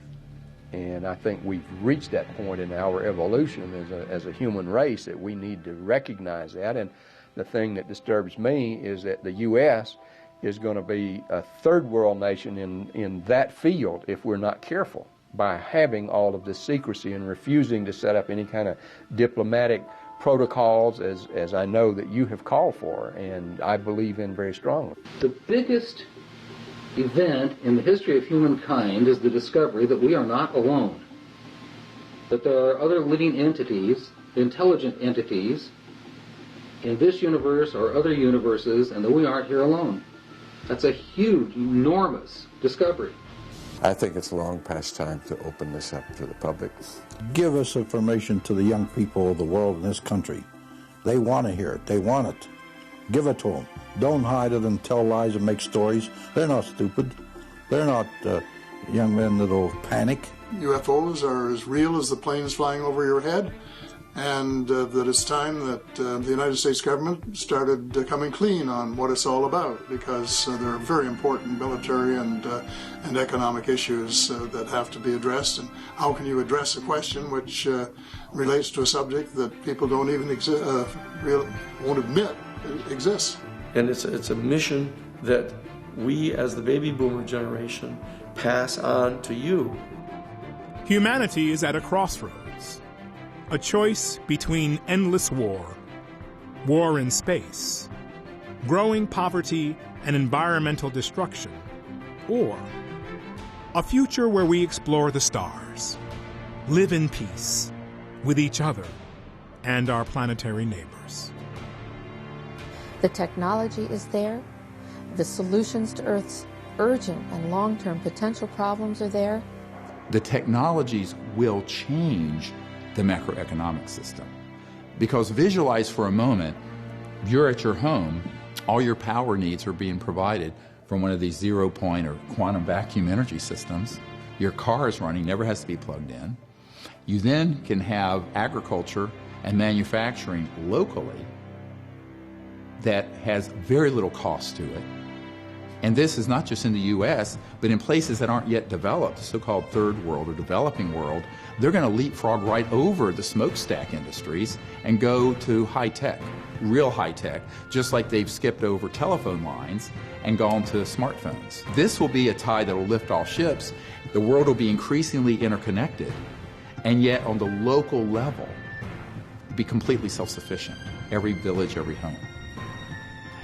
And I think we've reached that point in our evolution as a human race that we need to recognize that. And the thing that disturbs me is that the U.S. is going to be a third world nation in that field if we're not careful, by having all of this secrecy and refusing to set up any kind of diplomatic protocols, as I know that you have called for and I believe in very strongly. The biggest event in the history of humankind is the discovery that we are not alone, that there are other living entities, intelligent entities, in this universe or other universes, and that we aren't here alone. That's a huge, enormous discovery. I think it's long past time to open this up to the public. Give us information to the young people of the world in this country. They want to hear it. They want it. Give it to them. Don't hide it and tell lies and make stories. They're not stupid. They're not young men that'll panic. UFOs are as real as the planes flying over your head. and that it's time that the United States government started coming clean on what it's all about, because there are very important military and economic issues that have to be addressed. And how can you address a question which relates to a subject that people don't even won't admit exists? And it's a mission that we, as the baby boomer generation, pass on to you. Humanity is at a crossroads, a choice between endless war in space, growing poverty and environmental destruction, or a future where we explore the stars, live in peace with each other and our planetary neighbors. The technology is there. The solutions to Earth's urgent and long-term potential problems are there. The technologies will change the macroeconomic system. Because visualize for a moment, you're at your home, all your power needs are being provided from one of these zero-point or quantum vacuum energy systems. Your car is running, never has to be plugged in. You then can have agriculture and manufacturing locally that has very little cost to it. And this is not just in the U.S., but in places that aren't yet developed, the so-called third world or developing world. They're going to leapfrog right over the smokestack industries and go to high-tech, real high-tech, just like they've skipped over telephone lines and gone to smartphones. This will be a tide that will lift all ships. The world will be increasingly interconnected, and yet on the local level, be completely self-sufficient, every village, every home.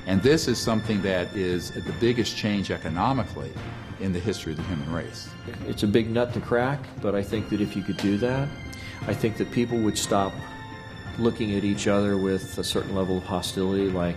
And this is something that is the biggest change economically in the history of the human race. It's a big nut to crack, but I think that if you could do that, I think that people would stop looking at each other with a certain level of hostility like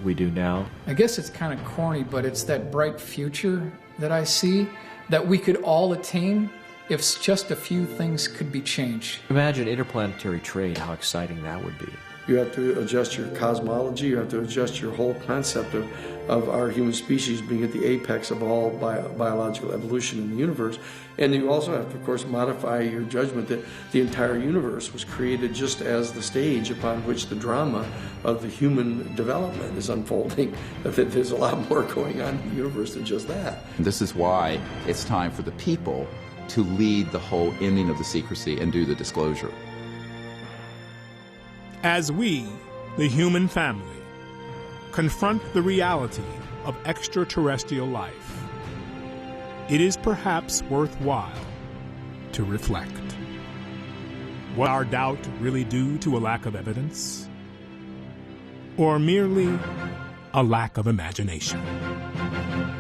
we do now. I guess it's kind of corny, but it's that bright future that I see that we could all attain if just a few things could be changed. Imagine interplanetary trade, how exciting that would be. You have to adjust your cosmology, you have to adjust your whole concept of our human species being at the apex of all biological evolution in the universe. And you also have to, of course, modify your judgment that the entire universe was created just as the stage upon which the drama of the human development is unfolding, that there's a lot more going on in the universe than just that. And this is why it's time for the people to lead the whole ending of the secrecy and do the disclosure. As we, the human family, confront the reality of extraterrestrial life, it is perhaps worthwhile to reflect. Was our doubt really due to a lack of evidence? Or merely a lack of imagination?